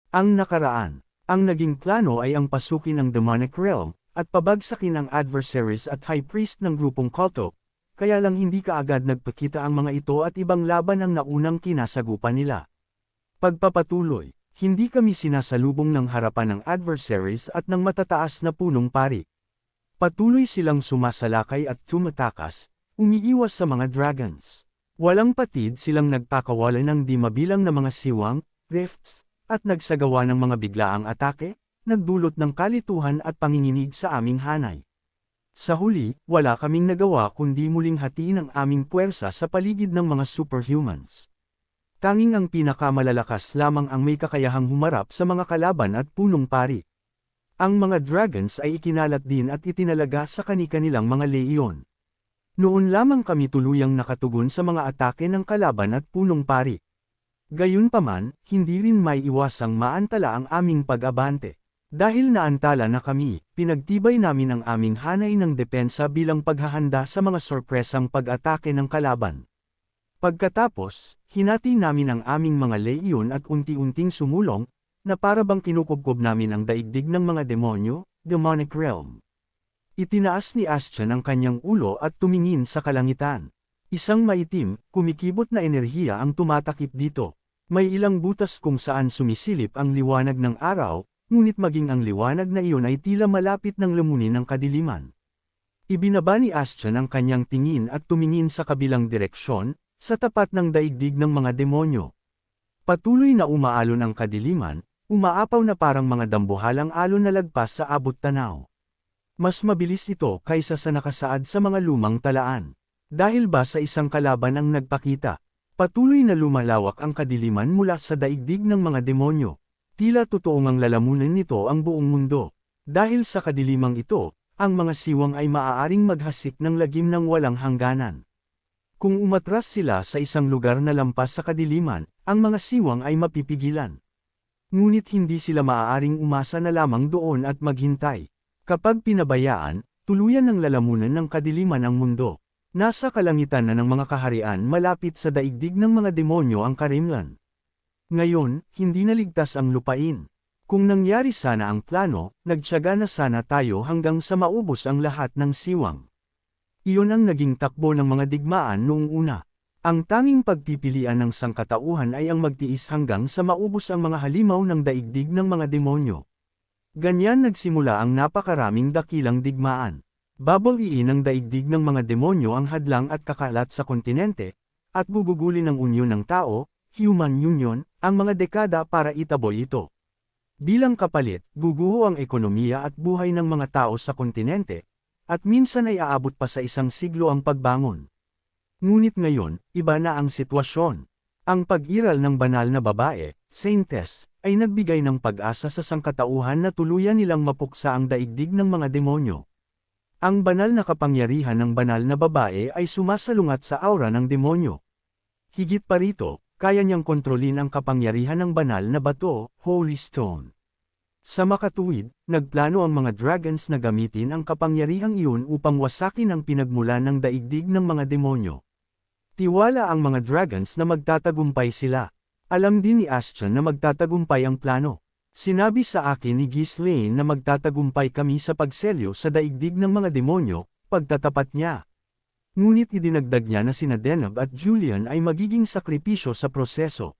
Ang nakaraan. Ang naging plano ay ang pasukin ang demonic realm, at pabagsakin ang adversaries at high priest ng grupong kulto, kaya lang hindi kaagad nagpakita ang mga ito at ibang laban ang naunang kinasagupan nila. Pagpapatuloy, hindi kami sinasalubong ng harapan ng adversaries at ng matataas na punong pari. Patuloy silang sumasalakay at tumatakas, umiiwas sa mga dragons. Walang patid silang nagpakawalan ng di mabilang na mga siwang, rifts, at nagsagawa ng mga biglaang atake, nagdulot ng kalituhan at panginginig sa aming hanay. Sa huli, wala kaming nagawa kundi muling hatiin ang aming puwersa sa paligid ng mga superhumans. Tanging ang pinakamalalakas lamang ang may kakayahang humarap sa mga kalaban at punong pari. Ang mga dragons ay ikinalat din at itinalaga sa kani-kanilang mga leyon. Noon lamang kami tuluyang nakatugon sa mga atake ng kalaban at punong pari. Gayunpaman, hindi rin may iwasang maantala ang aming pag-abante. Dahil naantala na kami, pinagtibay namin ang aming hanay ng depensa bilang paghahanda sa mga sorpresang pag-atake ng kalaban. Pagkatapos, hinati namin ang aming mga leyon at unti-unting sumulong, na para bang kinukubkob namin ang daigdig ng mga demonyo, demonic realm. Itinaas ni Astian ang kanyang ulo at tumingin sa kalangitan. Isang maitim, kumikibot na enerhiya ang tumatakip dito. May ilang butas kung saan sumisilip ang liwanag ng araw, ngunit maging ang liwanag na iyon ay tila malapit ng lamunin ng kadiliman. Ibinaba ni Astian ang kanyang tingin at tumingin sa kabilang direksyon, sa tapat ng daigdig ng mga demonyo. Patuloy na umaalon ang kadiliman, umaapaw na parang mga dambuhalang alon na lagpas sa abot tanaw. Mas mabilis ito kaysa sa nakasaad sa mga lumang talaan. Dahil ba sa isang kalaban ang nagpakita? Patuloy na lumalawak ang kadiliman mula sa daigdig ng mga demonyo. Tila totoong ang lalamunan nito ang buong mundo. Dahil sa kadilimang ito, ang mga siwang ay maaaring maghasik ng lagim ng walang hangganan. Kung umatras sila sa isang lugar na lampas sa kadiliman, ang mga siwang ay mapipigilan. Ngunit hindi sila maaaring umasa na lamang doon at maghintay. Kapag pinabayaan, tuluyan ng lalamunan ng kadiliman ang mundo. Nasa kalangitan na ng mga kaharian malapit sa daigdig ng mga demonyo ang karimlan. Ngayon, hindi naligtas ang lupain. Kung nangyari sana ang plano, nagtiyaga na sana tayo hanggang sa maubos ang lahat ng siwang. Iyon ang naging takbo ng mga digmaan noong una. Ang tanging pagpipilian ng sangkatauhan ay ang magtiis hanggang sa maubos ang mga halimaw ng daigdig ng mga demonyo. Ganyan nagsimula ang napakaraming dakilang digmaan. Babaliin ng daigdig ng mga demonyo ang hadlang at kakalat sa kontinente, at gugugulin ng unyon ng tao, human union, ang mga dekada para itaboy ito. Bilang kapalit, guguho ang ekonomiya at buhay ng mga tao sa kontinente, at minsan ay aabot pa sa isang siglo ang pagbangon. Ngunit ngayon, iba na ang sitwasyon. Ang pag-iral ng banal na babae, Saintess, ay nagbigay ng pag-asa sa sangkatauhan na tuluyan nilang mapuksa ang daigdig ng mga demonyo. Ang banal na kapangyarihan ng banal na babae ay sumasalungat sa aura ng demonyo. Higit pa rito, kaya niyang kontrolin ang kapangyarihan ng banal na bato, Holy Stone. Sa makatuwid, nagplano ang mga dragons na gamitin ang kapangyarihang iyon upang wasakin ang pinagmulan ng daigdig ng mga demonyo. Tiwala ang mga dragons na magtatagumpay sila. Alam din ni Astian na magtatagumpay ang plano. Sinabi sa akin ni Ghislaine na magtatagumpay kami sa pagselyo sa daigdig ng mga demonyo, pagtatapat niya. Ngunit idinagdag niya na sina Deneb at Julian ay magiging sakripisyo sa proseso.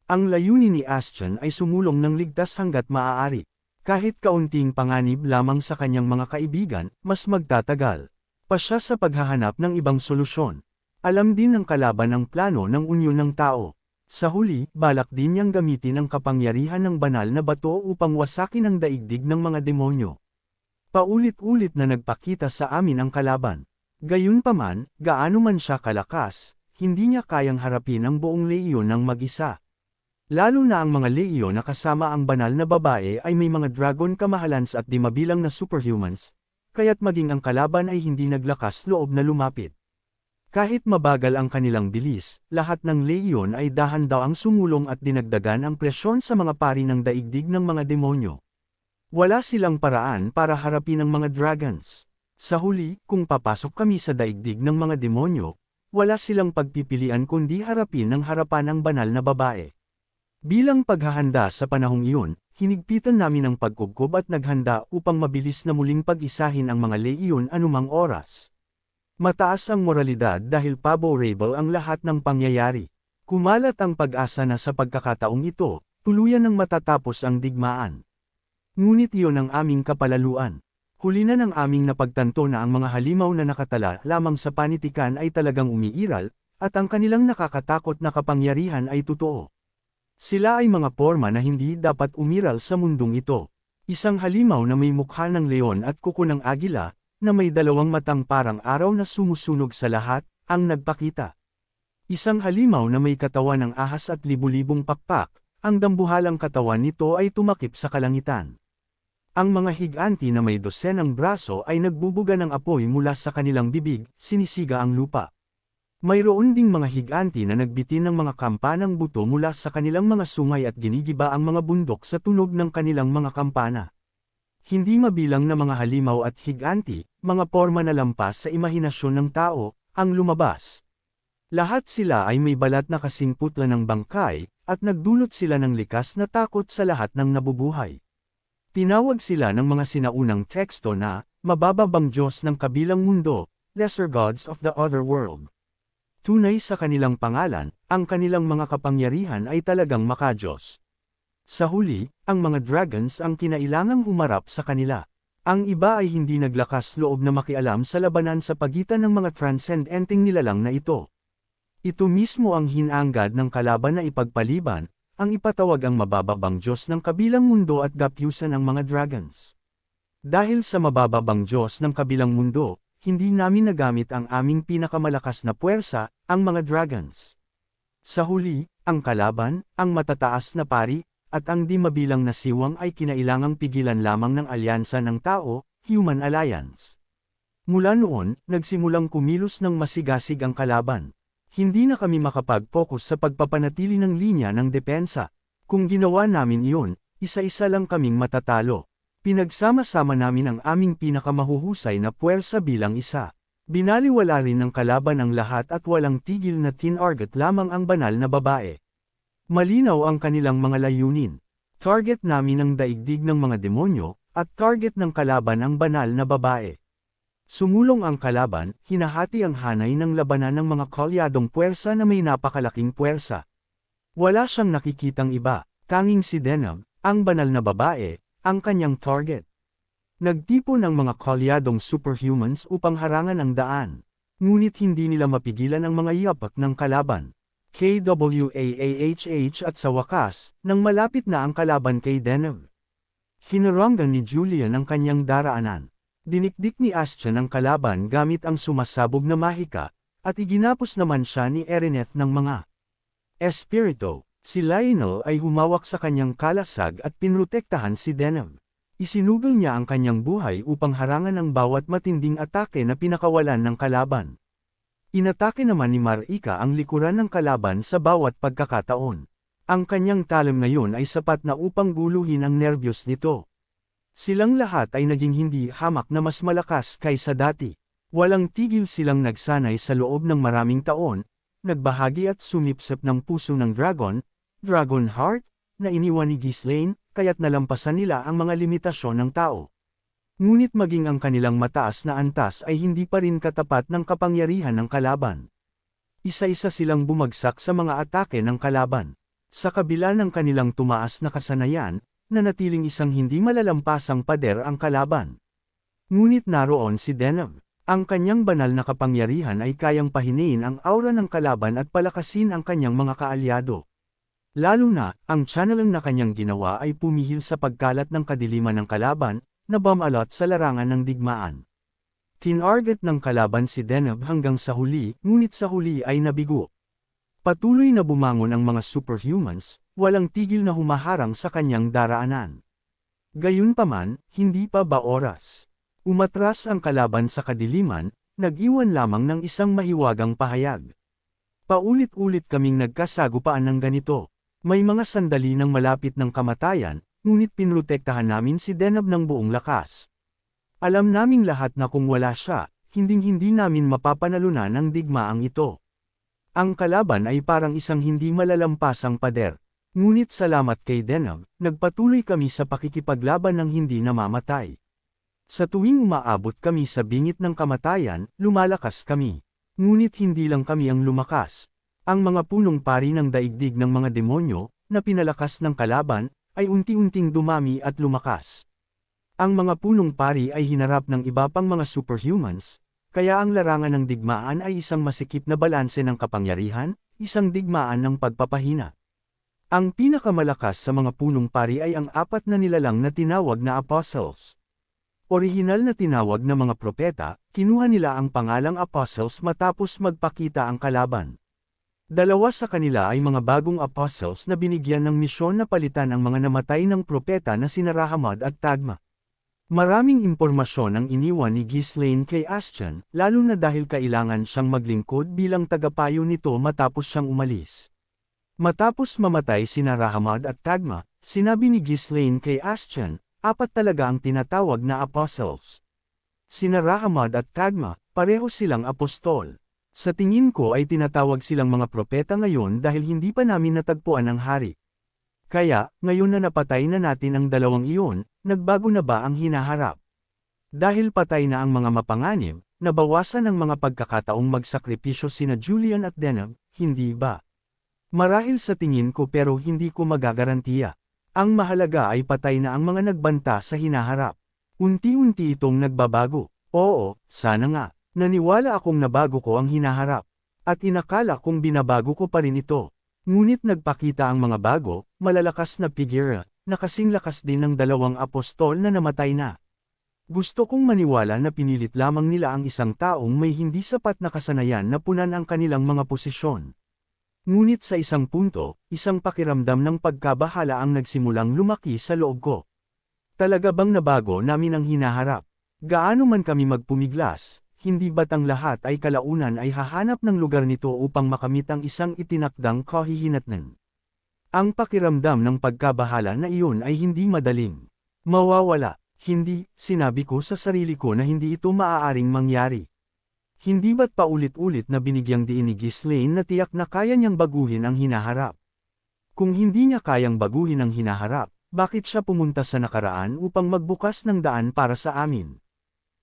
Ang layunin ni Astian ay sumulong ng ligtas hanggat maaari. Kahit kaunting panganib lamang sa kanyang mga kaibigan, mas magtatagal pa siya sa paghahanap ng ibang solusyon. Alam din ng kalaban ang plano ng unyon ng tao. Sa huli, balak din niyang gamitin ang kapangyarihan ng banal na bato upang wasakin ang daigdig ng mga demonyo. Paulit-ulit na nagpakita sa amin ang kalaban. Gayunpaman, gaano man siya kalakas, hindi niya kayang harapin ang buong leyon ng mag-isa. Lalo na ang mga leyon na kasama ang banal na babae ay may mga dragon kamahalans at di mabilang na superhumans, kaya't maging ang kalaban ay hindi naglakas loob na lumapit. Kahit mabagal ang kanilang bilis, lahat ng leyon ay dahan-daang sumulong at dinagdagan ang presyon sa mga pari ng daigdig ng mga demonyo. Wala silang paraan para harapin ang mga dragons. Sa huli, kung papasok kami sa daigdig ng mga demonyo, wala silang pagpipilian kundi harapin ng harapan ng banal na babae. Bilang paghahanda sa panahong iyon, hinigpitan namin ang pagkubkob at naghanda upang mabilis na muling pag-isahin ang mga leyon anumang oras. Mataas ang moralidad dahil favorable ang lahat ng pangyayari. Kumalat ang pag-asa na sa pagkakataong ito, tuluyan ng matatapos ang digmaan. Ngunit iyon ang aming kapalaluan. Huli na ng aming napagtanto na ang mga halimaw na nakatala lamang sa panitikan ay talagang umiiral, at ang kanilang nakakatakot na kapangyarihan ay totoo. Sila ay mga porma na hindi dapat umiral sa mundong ito. Isang halimaw na may mukha ng leon at kuko ng agila, na may dalawang matang parang araw na sumusunog sa lahat, ang nagpakita. Isang halimaw na may katawan ng ahas at libu-libong pakpak, ang dambuhalang katawan nito ay tumakip sa kalangitan. Ang mga higanti na may dosenang braso ay nagbubuga ng apoy mula sa kanilang bibig, sinisiga ang lupa. Mayroon ding mga higanti na nagbitin ng mga kampanang buto mula sa kanilang mga sungay at ginigiba ang mga bundok sa tunog ng kanilang mga kampana. Hindi mabilang na mga halimaw at higanti, mga porma na lampas sa imahinasyon ng tao, ang lumabas. Lahat sila ay may balat na kasing putla ng bangkay, at nagdulot sila ng likas na takot sa lahat ng nabubuhay. Tinawag sila ng mga sinaunang teksto na, mabababang Diyos ng kabilang mundo, lesser gods of the other world. Tunay sa kanilang pangalan, ang kanilang mga kapangyarihan ay talagang makadiyos. Sa huli, ang mga dragons ang kinailangang humarap sa kanila. Ang iba ay hindi naglakas loob na makialam sa labanan sa pagitan ng mga transcendenting nilalang na ito. Ito mismo ang hinanggad ng kalaban na ipagpaliban, ang ipatawag ang mabababang Diyos ng kabilang mundo at gapyusan ang mga dragons. Dahil sa mabababang Diyos ng kabilang mundo, hindi namin nagamit ang aming pinakamalakas na puwersa, ang mga dragons. Sa huli, ang kalaban, ang matataas na pari, at ang di mabilang na siwang ay kinailangang pigilan lamang ng alyansa ng tao, Human Alliance. Mula noon, nagsimulang kumilos ng masigasig ang kalaban. Hindi na kami makapag-focus sa pagpapanatili ng linya ng depensa. Kung ginawa namin iyon, isa-isa lang kaming matatalo. Pinagsama-sama namin ang aming pinakamahuhusay na puwersa bilang isa. Binaliwala rin ng kalaban ang lahat at walang tigil na tinarget lamang ang banal na babae. Malinaw ang kanilang mga layunin. Target namin ang daigdig ng mga demonyo, at target ng kalaban ang banal na babae. Sumulong ang kalaban, hinahati ang hanay ng labanan ng mga kalyadong puwersa na may napakalaking puwersa. Wala siyang nakikitang iba, tanging si Deneb, ang banal na babae, ang kanyang target. Nagtipon ang mga kalyadong superhumans upang harangan ang daan. Ngunit hindi nila mapigilan ang mga yapak ng kalaban. KWAAHH at sa wakas, nang malapit na ang kalaban kay Deneb. Hinaranggan ni Julian ang kanyang daraanan. Dinikdik ni Astian ang kalaban gamit ang sumasabog na mahika, at iginapos naman siya ni Erineth ng mga espiritu. Si Lionel ay humawak sa kanyang kalasag at pinrotektahan si Deneb. Isinugol niya ang kanyang buhay upang harangan ang bawat matinding atake na pinakawalan ng kalaban. Inatake naman ni Marika ang likuran ng kalaban sa bawat pagkakataon. Ang kanyang talim ngayon ay sapat na upang guluhin ang nerbiyos nito. Silang lahat ay naging hindi hamak na mas malakas kaysa dati. Walang tigil silang nagsanay sa loob ng maraming taon, nagbahagi at sumipsip ng puso ng dragon, Dragon Heart, na iniwan ni Ghislaine, kaya't nalampasan nila ang mga limitasyon ng tao. Ngunit maging ang kanilang mataas na antas ay hindi pa rin katapat ng kapangyarihan ng kalaban. Isa-isa silang bumagsak sa mga atake ng kalaban. Sa kabila ng kanilang tumaas na kasanayan, nanatiling isang hindi malalampasang pader ang kalaban. Ngunit naroon si Deneb. Ang kanyang banal na kapangyarihan ay kayang pahiniin ang aura ng kalaban at palakasin ang kanyang mga kaalyado. Lalo na, ang channeling na kanyang ginawa ay pumihil sa pagkalat ng kadiliman ng kalaban, na bumalot sa larangan ng digmaan. Tinarget ng kalaban si Deneb hanggang sa huli, ngunit sa huli ay nabigo. Patuloy na bumangon ang mga superhumans, walang tigil na humaharang sa kanyang daraanan. Gayunpaman, hindi pa ba oras? Umatras ang kalaban sa kadiliman, nag-iwan lamang ng isang mahiwagang pahayag. Paulit-ulit kaming nagkasagupaan ng ganito. May mga sandali ng malapit ng kamatayan, ngunit pinrotektahan namin si Deneb ng buong lakas. Alam naming lahat na kung wala siya, hinding-hindi namin mapapanalunan ang digmaang ito. Ang kalaban ay parang isang hindi malalampasang pader. Ngunit salamat kay Deneb, nagpatuloy kami sa pakikipaglaban ng hindi namamatay. Sa tuwing umaabot kami sa bingit ng kamatayan, lumalakas kami. Ngunit hindi lang kami ang lumakas. Ang mga punong pari ng daigdig ng mga demonyo, na pinalakas ng kalaban, ay unti-unting dumami at lumakas. Ang mga punong pari ay hinarap ng iba pang mga superhumans, kaya ang larangan ng digmaan ay isang masikip na balanse ng kapangyarihan, isang digmaan ng pagpapahina. Ang pinakamalakas sa mga punong pari ay ang apat na nilalang na tinawag na apostles. Orihinal na tinawag na mga propeta, kinuha nila ang pangalang apostles matapos magpakita ang kalaban. Dalawa sa kanila ay mga bagong apostles na binigyan ng misyon na palitan ang mga namatay ng propeta na sina Rahamad at Tagma. Maraming impormasyon ang iniwan ni Ghislaine kay Astian, lalo na dahil kailangan siyang maglingkod bilang tagapayo nito matapos siyang umalis. Matapos mamatay sina Rahamad at Tagma, sinabi ni Ghislaine kay Astian, apat talaga ang tinatawag na apostles. Sina Rahamad at Tagma, pareho silang apostol. Sa tingin ko ay tinatawag silang mga propeta ngayon dahil hindi pa namin natagpuan ang hari. Kaya, ngayon na napatay na natin ang dalawang iyon, nagbago na ba ang hinaharap? Dahil patay na ang mga mapanganib, nabawasan ang mga pagkakataong magsakripisyo sina Julian at Deneb, hindi ba? Marahil sa tingin ko pero hindi ko magagarantiya. Ang mahalaga ay patay na ang mga nagbanta sa hinaharap. Unti-unti itong nagbabago. Oo, sana nga. Naniwala akong nabago ko ang hinaharap. At inakala kong binabago ko pa rin ito. Ngunit nagpakita ang mga bago, malalakas na figura, na kasing lakas din ng dalawang apostol na namatay na. Gusto kong maniwala na pinilit lamang nila ang isang taong may hindi sapat na kasanayan na punan ang kanilang mga posisyon. Ngunit sa isang punto, isang pakiramdam ng pagkabahala ang nagsimulang lumaki sa loob ko. Talaga bang nabago namin ang hinaharap? Gaano man kami magpumiglas, hindi ba't ang lahat ay kalaunan ay hahanap ng lugar nito upang makamit ang isang itinakdang kahihinatnan? Ang pakiramdam ng pagkabahala na iyon ay hindi madaling mawawala. Hindi, sinabi ko sa sarili ko na hindi ito maaaring mangyari. Hindi ba't paulit-ulit na binigyang diin ni Ghislaine na tiyak na kaya niyang baguhin ang hinaharap? Kung hindi niya kayang baguhin ang hinaharap, bakit siya pumunta sa nakaraan upang magbukas ng daan para sa amin?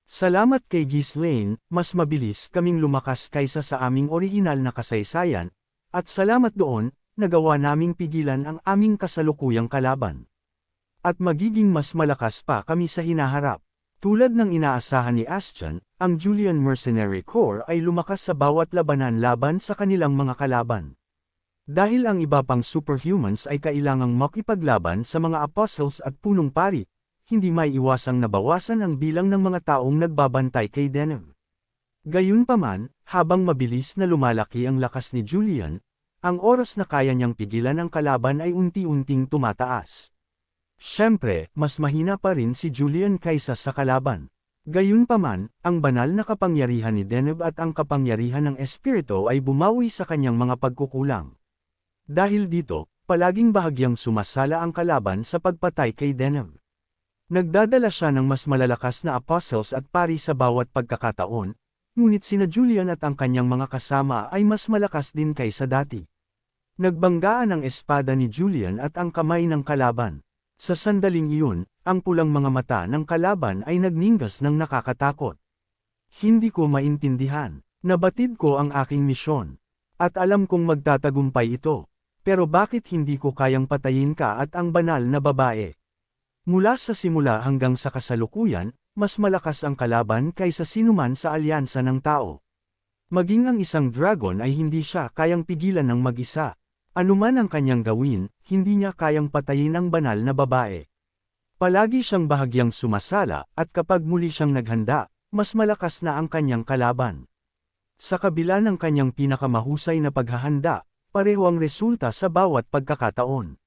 Salamat kay Ghislaine, mas mabilis kaming lumakas kaysa sa aming orihinal na kasaysayan, at salamat doon, nagawa naming pigilan ang aming kasalukuyang kalaban. At magiging mas malakas pa kami sa hinaharap. Tulad ng inaasahan ni Astian, ang Julian Mercenary Corps ay lumakas sa bawat labanan laban sa kanilang mga kalaban. Dahil ang iba pang superhumans ay kailangang makipaglaban sa mga apostles at punong pari, hindi may iwasang nabawasan ang bilang ng mga taong nagbabantay kay Deneb. Gayunpaman, habang mabilis na lumalaki ang lakas ni Julian, ang oras na kaya niyang pigilan ang kalaban ay unti-unting tumataas. Siyempre, mas mahina pa rin si Julian kaysa sa kalaban. Gayunpaman, ang banal na kapangyarihan ni Deneb at ang kapangyarihan ng Espiritu ay bumawi sa kanyang mga pagkukulang. Dahil dito, palaging bahagyang sumasala ang kalaban sa pagpatay kay Deneb. Nagdadala siya ng mas malalakas na apostles at pari sa bawat pagkakataon, ngunit sina Julian at ang kanyang mga kasama ay mas malakas din kaysa dati. Nagbanggaan ang espada ni Julian at ang kamay ng kalaban. Sa sandaling iyon, ang pulang mga mata ng kalaban ay nagningas ng nakakatakot. Hindi ko maintindihan. Nabatid ko ang aking misyon. At alam kong magtatagumpay ito. Pero bakit hindi ko kayang patayin ka at ang banal na babae? Mula sa simula hanggang sa kasalukuyan, mas malakas ang kalaban kaysa sinuman sa alyansa ng tao. Maging ang isang dragon ay hindi siya kayang pigilan ng mag-isa. Anuman ang kanyang gawin, hindi niya kayang patayin ang banal na babae. Palagi siyang bahagyang sumasala, at kapag muli siyang naghanda, mas malakas na ang kanyang kalaban. Sa kabila ng kanyang pinakamahusay na paghahanda, pareho ang resulta sa bawat pagkakataon.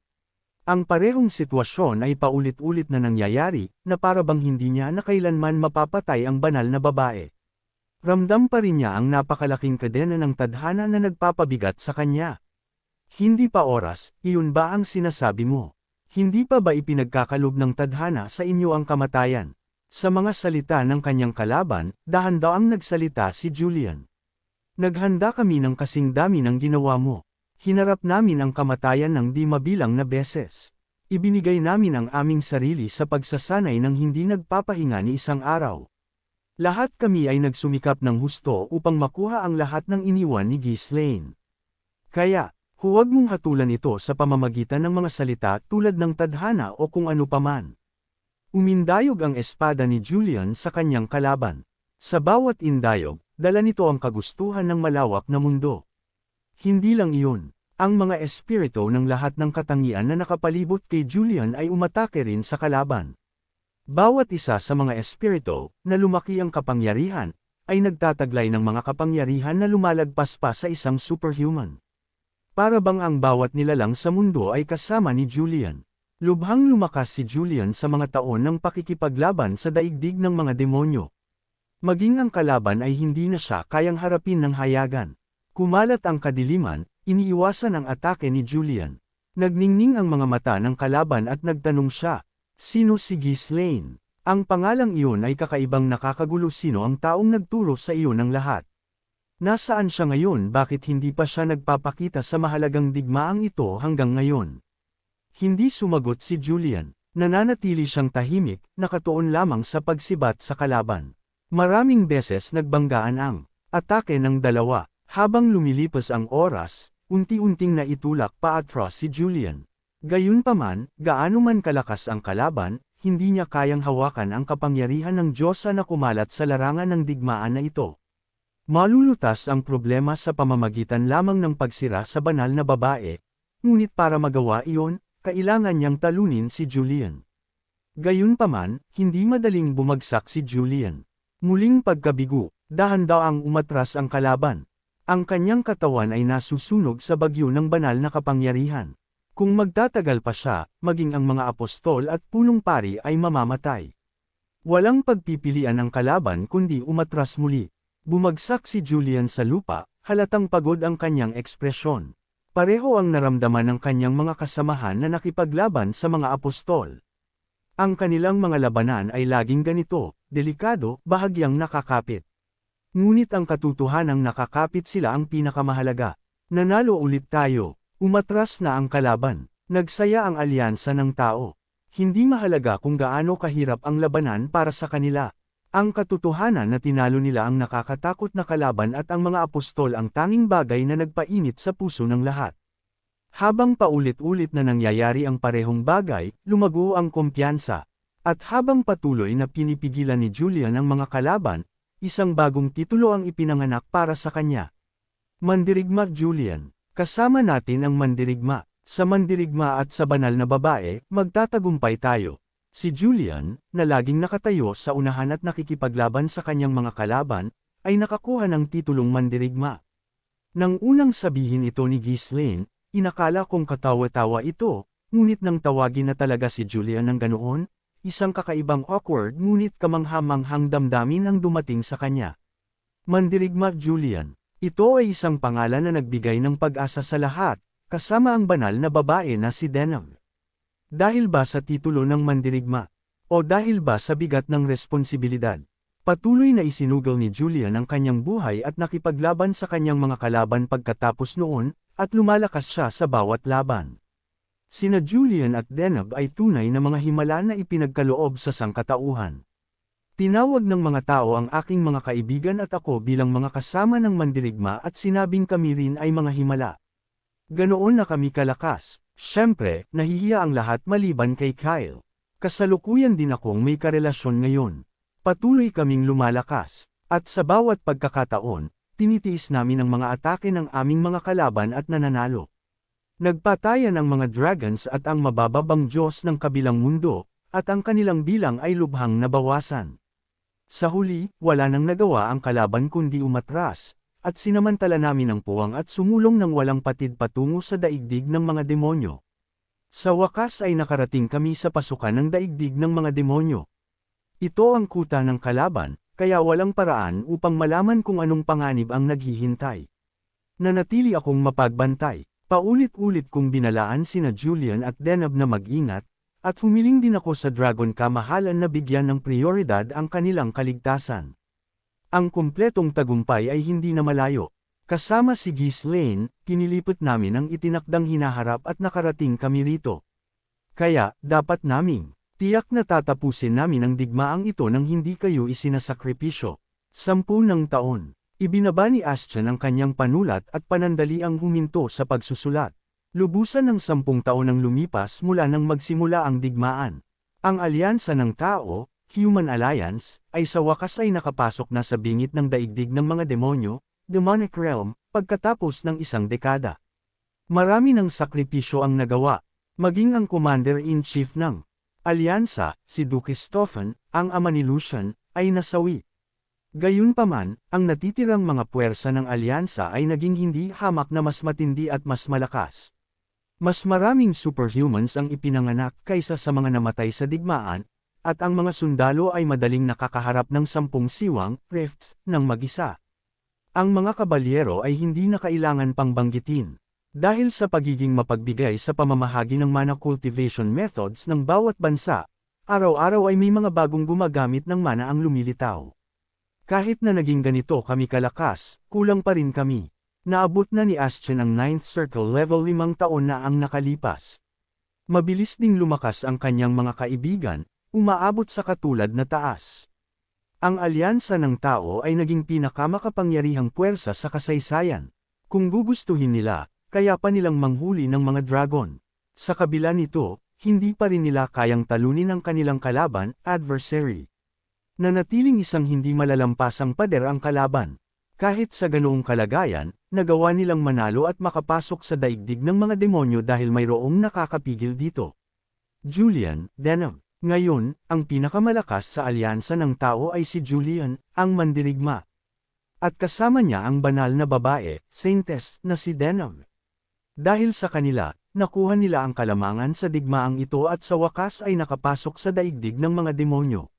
Ang parehong sitwasyon ay paulit-ulit na nangyayari, na para bang hindi niya na kailanman mapapatay ang banal na babae. Ramdam pa rin niya ang napakalaking kadena ng tadhana na nagpapabigat sa kanya. Hindi pa oras, iyon ba ang sinasabi mo? Hindi pa ba ipinagkakalob ng tadhana sa inyo ang kamatayan? Sa mga salita ng kanyang kalaban, dahan-daang nagsalita si Julian. Naghanda kami ng kasing dami ng ginawa mo. Hinarap namin ang kamatayan ng di mabilang na beses. Ibinigay namin ang aming sarili sa pagsasanay ng hindi nagpapahinga ni isang araw. Lahat kami ay nagsumikap ng husto upang makuha ang lahat ng iniwan ni Ghislaine. Kaya, huwag mong hatulan ito sa pamamagitan ng mga salita tulad ng tadhana o kung ano paman. Umindayog ang espada ni Julian sa kanyang kalaban. Sa bawat indayog, dala nito ang kagustuhan ng malawak na mundo. Hindi lang iyon. Ang mga espiritu ng lahat ng katangian na nakapalibot kay Julian ay umatake rin sa kalaban. Bawat isa sa mga espiritu, na lumaki ang kapangyarihan, ay nagtataglay ng mga kapangyarihan na lumalagpas pa sa isang superhuman. Para bang ang bawat nilalang sa mundo ay kasama ni Julian. Lubhang lumakas si Julian sa mga taon ng pakikipaglaban sa daigdig ng mga demonyo. Maging ang kalaban ay hindi na siya kayang harapin ng hayagan. Kumalat ang kadiliman, iniiwasan ang atake ni Julian. Nagningning ang mga mata ng kalaban at nagtanong siya, "Sino si Ghislaine?" Ang pangalang iyon ay kakaibang nakakagulo. Sino ang taong nagturo sa iyo ng lahat? Nasaan siya ngayon? Bakit hindi pa siya nagpapakita sa mahalagang digmaang ito hanggang ngayon? Hindi sumagot si Julian. Nananatili siyang tahimik, nakatuon lamang sa pagsibat sa kalaban. Maraming beses nagbanggaan ang atake ng dalawa. Habang lumilipas ang oras, unti-unting naitulak paatras si Julian. Gayunpaman, gaano man kalakas ang kalaban, hindi niya kayang hawakan ang kapangyarihan ng Diyosa na kumalat sa larangan ng digmaan na ito. Malulutas ang problema sa pamamagitan lamang ng pagsira sa banal na babae, ngunit para magawa iyon, kailangan niyang talunin si Julian. Gayunpaman, hindi madaling bumagsak si Julian. Muling pagkabigo, dahan-daang umatras ang kalaban. Ang kanyang katawan ay nasusunog sa bagyo ng banal na kapangyarihan. Kung magtatagal pa siya, maging ang mga apostol at punong pari ay mamamatay. Walang pagpipilian ang kalaban kundi umatras muli. Bumagsak si Julian sa lupa, halatang pagod ang kanyang ekspresyon. Pareho ang naramdaman ng kanyang mga kasamahan na nakipaglaban sa mga apostol. Ang kanilang mga labanan ay laging ganito, delikado, bahagyang nakakapit. Ngunit ang katotohanang nakakapit sila ang pinakamahalaga. Nanalo ulit tayo. Umatras na ang kalaban. Nagsaya ang alyansa ng tao. Hindi mahalaga kung gaano kahirap ang labanan para sa kanila. Ang katotohanan na tinalo nila ang nakakatakot na kalaban at ang mga apostol ang tanging bagay na nagpainit sa puso ng lahat. Habang paulit-ulit na nangyayari ang parehong bagay, lumago ang kumpiyansa. At habang patuloy na pinipigilan ni Julian ang mga kalaban, isang bagong titulo ang ipinanganak para sa kanya. Mandirigma Julian. Kasama natin ang mandirigma. Sa mandirigma at sa banal na babae, magtatagumpay tayo. Si Julian, na laging nakatayo sa unahan at nakikipaglaban sa kanyang mga kalaban, ay nakakuha ng titulong mandirigma. Nang unang sabihin ito ni Ghislaine, inakala kong katawa-tawa ito, ngunit nang tawagin na talaga si Julian ng ganoon, isang kakaibang awkward ngunit kamangha-manghang damdamin ang dumating sa kanya. Mandirigma Julian. Ito ay isang pangalan na nagbigay ng pag-asa sa lahat, kasama ang banal na babae na si Denham. Dahil ba sa titulo ng mandirigma? O dahil ba sa bigat ng responsibilidad? Patuloy na isinugal ni Julian ang kanyang buhay at nakipaglaban sa kanyang mga kalaban pagkatapos noon, at lumalakas siya sa bawat laban. Sina Julian at Denham ay tunay na mga himala na ipinagkaloob sa sangkatauhan. Tinawag ng mga tao ang aking mga kaibigan at ako bilang mga kasama ng mandirigma at sinabing kami rin ay mga himala. Ganoon na kami kalakas. Siyempre, nahihiya ang lahat maliban kay Kyle. Kasalukuyan din akong may karelasyon ngayon. Patuloy kaming lumalakas. At sa bawat pagkakataon, tinitiis namin ang mga atake ng aming mga kalaban at nananalo. Nagpatayan ang mga dragons at ang mabababang Diyos ng kabilang mundo, at ang kanilang bilang ay lubhang nabawasan. Sa huli, wala nang nagawa ang kalaban kundi umatras, at sinamantala namin ang puwang at sumulong ng walang patid patungo sa daigdig ng mga demonyo. Sa wakas ay nakarating kami sa pasukan ng daigdig ng mga demonyo. Ito ang kuta ng kalaban, kaya walang paraan upang malaman kung anong panganib ang naghihintay. Nanatili akong mapagbantay. Paulit-ulit kong binalaan sina Julian at Denham na mag-ingat, at humiling din ako sa dragon kamahalan na bigyan ng prioridad ang kanilang kaligtasan. Ang kumpletong tagumpay ay hindi na malayo. Kasama si Ghislaine, pinilipot namin ang itinakdang hinaharap at nakarating kami rito. Kaya, dapat naming tiyak na tatapusin namin ang digmaang ito nang hindi kayo isinasakripisyo. 10 taon. Ibinaba ni Ashton ang kanyang panulat at panandaliang huminto sa pagsusulat. Lubusan ng 10 taon ang lumipas mula nang magsimula ang digmaan. Ang alyansa ng tao, Human Alliance, ay sa wakas ay nakapasok na sa bingit ng daigdig ng mga demonyo, Demonic Realm, pagkatapos ng 1 dekada. Marami ng sakripisyo ang nagawa, maging ang Commander-in-Chief ng alyansa, si Duke Stephen, ang ama ni Lucian, ay nasawi. Gayunpaman, ang natitirang mga puwersa ng alyansa ay naging hindi hamak na mas matindi at mas malakas. Mas maraming superhumans ang ipinanganak kaysa sa mga namatay sa digmaan, at ang mga sundalo ay madaling nakakaharap ng 10 siwang, rifts, ng mag-isa. Ang mga kabalyero ay hindi na kailangan pang banggitin. Dahil sa pagiging mapagbigay sa pamamahagi ng mana cultivation methods ng bawat bansa, araw-araw ay may mga bagong gumagamit ng mana ang lumilitaw. Kahit na naging ganito kami kalakas, kulang pa rin kami. Naabot na ni Ashton ang 9th Circle level 5 taon na ang nakalipas. Mabilis ding lumakas ang kanyang mga kaibigan, umaabot sa katulad na taas. Ang alyansa ng tao ay naging pinakamakapangyarihang puwersa sa kasaysayan. Kung gugustuhin nila, kaya pa nilang manghuli ng mga dragon. Sa kabila nito, hindi pa rin nila kayang talunin ang kanilang kalaban, adversary. Nanatiling isang hindi malalampasang pader ang kalaban. Kahit sa ganoong kalagayan, nagawa nilang manalo at makapasok sa daigdig ng mga demonyo dahil mayroong nakakapigil dito. Julian, Denham. Ngayon, ang pinakamalakas sa alyansa ng tao ay si Julian, ang mandirigma. At kasama niya ang banal na babae, Saintess, na si Denham. Dahil sa kanila, nakuha nila ang kalamangan sa digmaang ito at sa wakas ay nakapasok sa daigdig ng mga demonyo.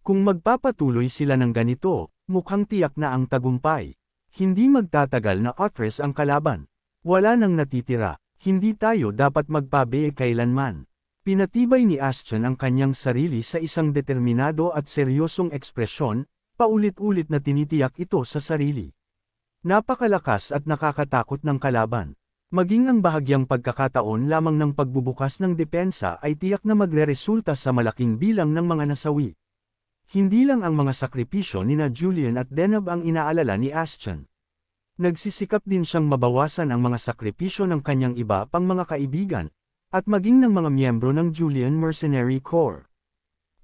Kung magpapatuloy sila ng ganito, mukhang tiyak na ang tagumpay. Hindi magtatagal na Otres ang kalaban. Wala nang natitira, hindi tayo dapat magpabe kailanman. Pinatibay ni Ashton ang kanyang sarili sa isang determinado at seryosong ekspresyon, paulit-ulit na tinitiyak ito sa sarili. Napakalakas at nakakatakot ng kalaban. Maging ang bahagyang pagkakataon lamang ng pagbubukas ng depensa ay tiyak na magreresulta sa malaking bilang ng mga nasawi. Hindi lang ang mga sakripisyo nina Julian at Denham ang inaalala ni Ashton. Nagsisikap din siyang mabawasan ang mga sakripisyo ng kanyang iba pang mga kaibigan, at maging ng mga miyembro ng Julian Mercenary Corps.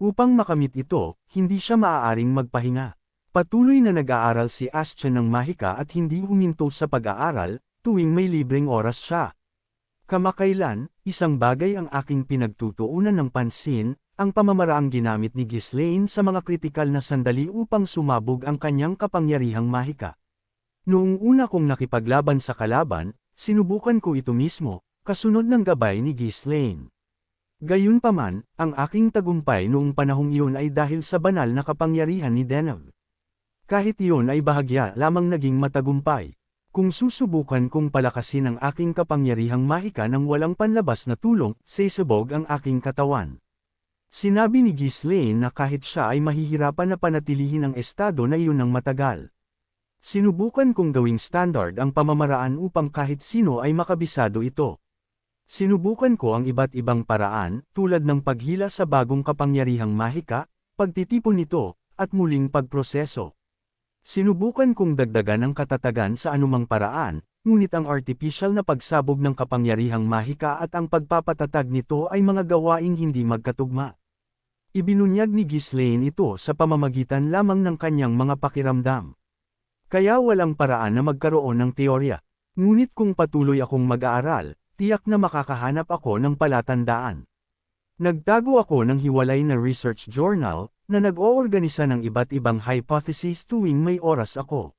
Upang makamit ito, hindi siya maaaring magpahinga. Patuloy na nag-aaral si Ashton ng mahika at hindi huminto sa pag-aaral, tuwing may libreng oras siya. Kamakailan, isang bagay ang aking pinagtutuunan ng pansin, ang pamamaraang ginamit ni Ghislaine sa mga kritikal na sandali upang sumabog ang kanyang kapangyarihang mahika. Noong una kong nakipaglaban sa kalaban, sinubukan ko ito mismo, kasunod ng gabay ni Ghislaine. Gayunpaman, ang aking tagumpay noong panahong iyon ay dahil sa banal na kapangyarihan ni Denham. Kahit iyon ay bahagya lamang naging matagumpay. Kung susubukan kong palakasin ang aking kapangyarihang mahika ng walang panlabas na tulong, sasabog ang aking katawan. Sinabi ni Ghislaine na kahit siya ay mahihirapan na panatilihin ang estado na iyon ng matagal. Sinubukan kong gawing standard ang pamamaraan upang kahit sino ay makabisado ito. Sinubukan ko ang iba't ibang paraan, tulad ng paghila sa bagong kapangyarihang mahika, pagtitipon nito, at muling pagproseso. Sinubukan kong dagdagan ang katatagan sa anumang paraan, ngunit ang artificial na pagsabog ng kapangyarihang mahika at ang pagpapatatag nito ay mga gawaing hindi magkatugma. Ibinunyag ni Ghislaine ito sa pamamagitan lamang ng kanyang mga pakiramdam. Kaya walang paraan na magkaroon ng teorya. Ngunit kung patuloy akong mag-aaral, tiyak na makakahanap ako ng palatandaan. Nagtago ako ng hiwalay na research journal, na nag-oorganisa ng iba't ibang hypotheses tuwing may oras ako.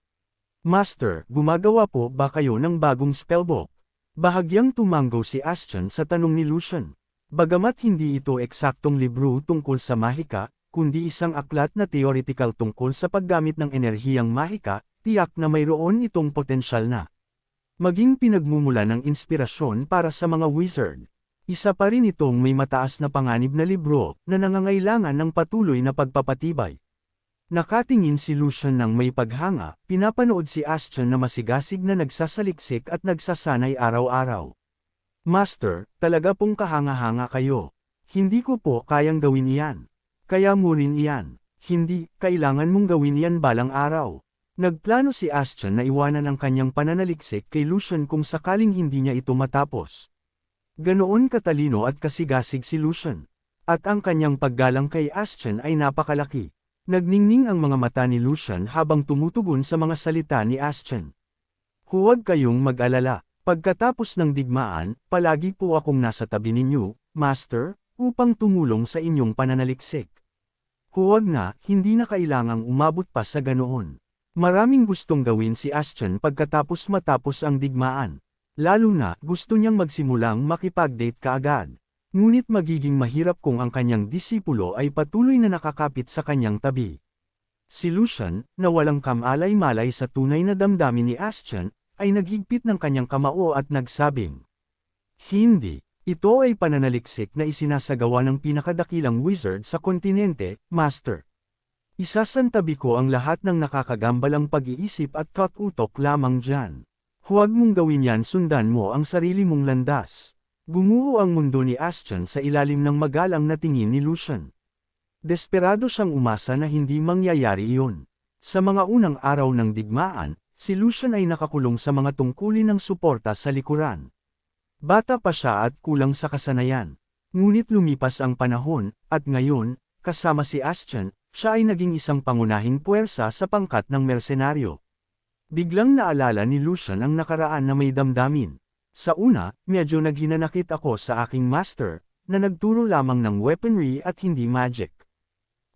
Master, gumagawa po ba kayo ng bagong spellbook? Bahagyang tumanggo si Ashton sa tanong ni Lucian. Bagamat hindi ito eksaktong libro tungkol sa mahika, kundi isang aklat na theoretical tungkol sa paggamit ng enerhiyang mahika, tiyak na mayroon itong potensyal na maging pinagmumula ng inspirasyon para sa mga wizard. Isa pa rin itong may mataas na panganib na libro na nangangailangan ng patuloy na pagpapatibay. Nakatingin si Lucian ng may paghanga, pinapanood si Ashton na masigasig na nagsasaliksik at nagsasanay araw-araw. Master, talaga pong kahanga-hanga kayo. Hindi ko po kayang gawin iyan. Kaya mo rin iyan. Hindi, kailangan mong gawin iyan balang araw. Nagplano si Ashton na iwanan ang kanyang pananaliksik kay Lucian kung sakaling hindi niya ito matapos. Ganoon katalino at kasigasig si Lucian. At ang kanyang paggalang kay Ashton ay napakalaki. Nagningning ang mga mata ni Lucian habang tumutugon sa mga salita ni Ashton. Huwag kayong mag-alala. Pagkatapos ng digmaan, palagi po akong nasa tabi ninyo, Master, upang tumulong sa inyong pananaliksik. Huwag na, hindi na kailangang umabot pa sa ganoon. Maraming gustong gawin si Ashton matapos ang digmaan. Lalo na, gusto niyang magsimulang makipag-date kaagad. Ngunit magiging mahirap kung ang kanyang disipulo ay patuloy na nakakapit sa kanyang tabi. Si Lucian, na walang kamalay-malay sa tunay na damdamin ni Ashton, ay naghigpit ng kanyang kamao at nagsabing, "Hindi, ito ay pananaliksik na isinasagawa ng pinakadakilang wizard sa kontinente, Master. Isasantabi ko ang lahat ng nakakagambalang pag-iisip at katutok lamang dyan. Huwag mong gawin yan, sundan mo ang sarili mong landas." Gumuho ang mundo ni Ashton sa ilalim ng magalang na tingin ni Lucian. Desperado siyang umasa na hindi mangyayari iyon. Sa mga unang araw ng digmaan, si Lucian ay nakakulong sa mga tungkulin ng suporta sa likuran. Bata pa siya at kulang sa kasanayan. Ngunit lumipas ang panahon, at ngayon, kasama si Ashton, siya ay naging isang pangunahing puwersa sa pangkat ng mersenaryo. Biglang naalala ni Lucian ang nakaraan na may damdamin. Sa una, medyo naghinanakit ako sa aking master, na nagturo lamang ng weaponry at hindi magic.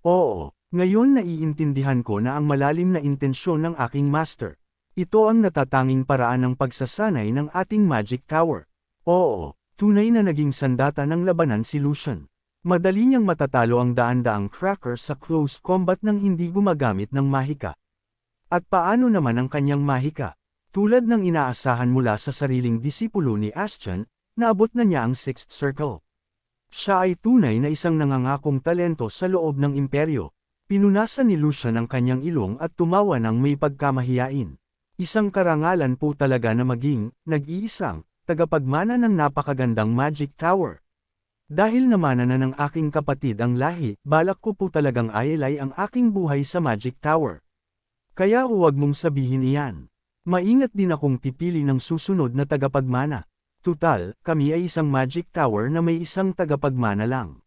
Oo, ngayon naiintindihan ko na ang malalim na intensyon ng aking master. Ito ang natatanging paraan ng pagsasanay ng ating magic tower. Oo, tunay na naging sandata ng labanan si Lucian. Madali niyang matatalo ang daan-daang cracker sa close combat nang hindi gumagamit ng mahika. At paano naman ang kanyang mahika? Tulad ng inaasahan mula sa sariling disipulo ni Ashton, naabot na niya ang Sixth Circle. Siya ay tunay na isang nangangakong talento sa loob ng imperyo. Pinunasan ni Lucian ang kanyang ilong at tumawa ng may pagkamahiyain. Isang karangalan po talaga na maging, nag-iisang, tagapagmana ng napakagandang magic tower. Dahil namana na ng aking kapatid ang lahi, balak ko po talagang ayelay ang aking buhay sa Magic Tower. Kaya huwag mong sabihin iyan. Maingat din akong pipili ng susunod na tagapagmana. Tutal, kami ay isang Magic Tower na may isang tagapagmana lang.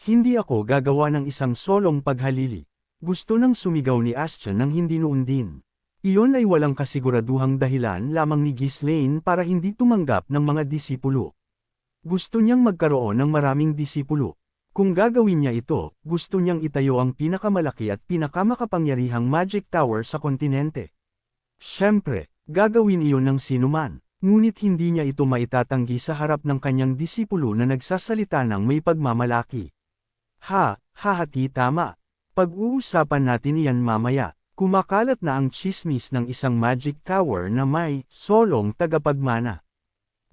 Hindi ako gagawa ng isang solong paghalili. Gusto nang sumigaw ni Ashton nang hindi noon din. Iyon ay walang kasiguraduhang dahilan lamang ni Ghislaine para hindi tumanggap ng mga disipulo. Gusto niyang magkaroon ng maraming disipulo. Kung gagawin niya ito, gusto niyang itayo ang pinakamalaki at pinakamakapangyarihang Magic Tower sa kontinente. Siyempre, gagawin iyon ng sinuman, ngunit hindi niya ito maitatanggi sa harap ng kanyang disipulo na nagsasalita ng may pagmamalaki. Hahati tama. Pag-uusapan natin iyan mamaya. Kumakalat na ang chismis ng isang Magic Tower na may solong tagapagmana.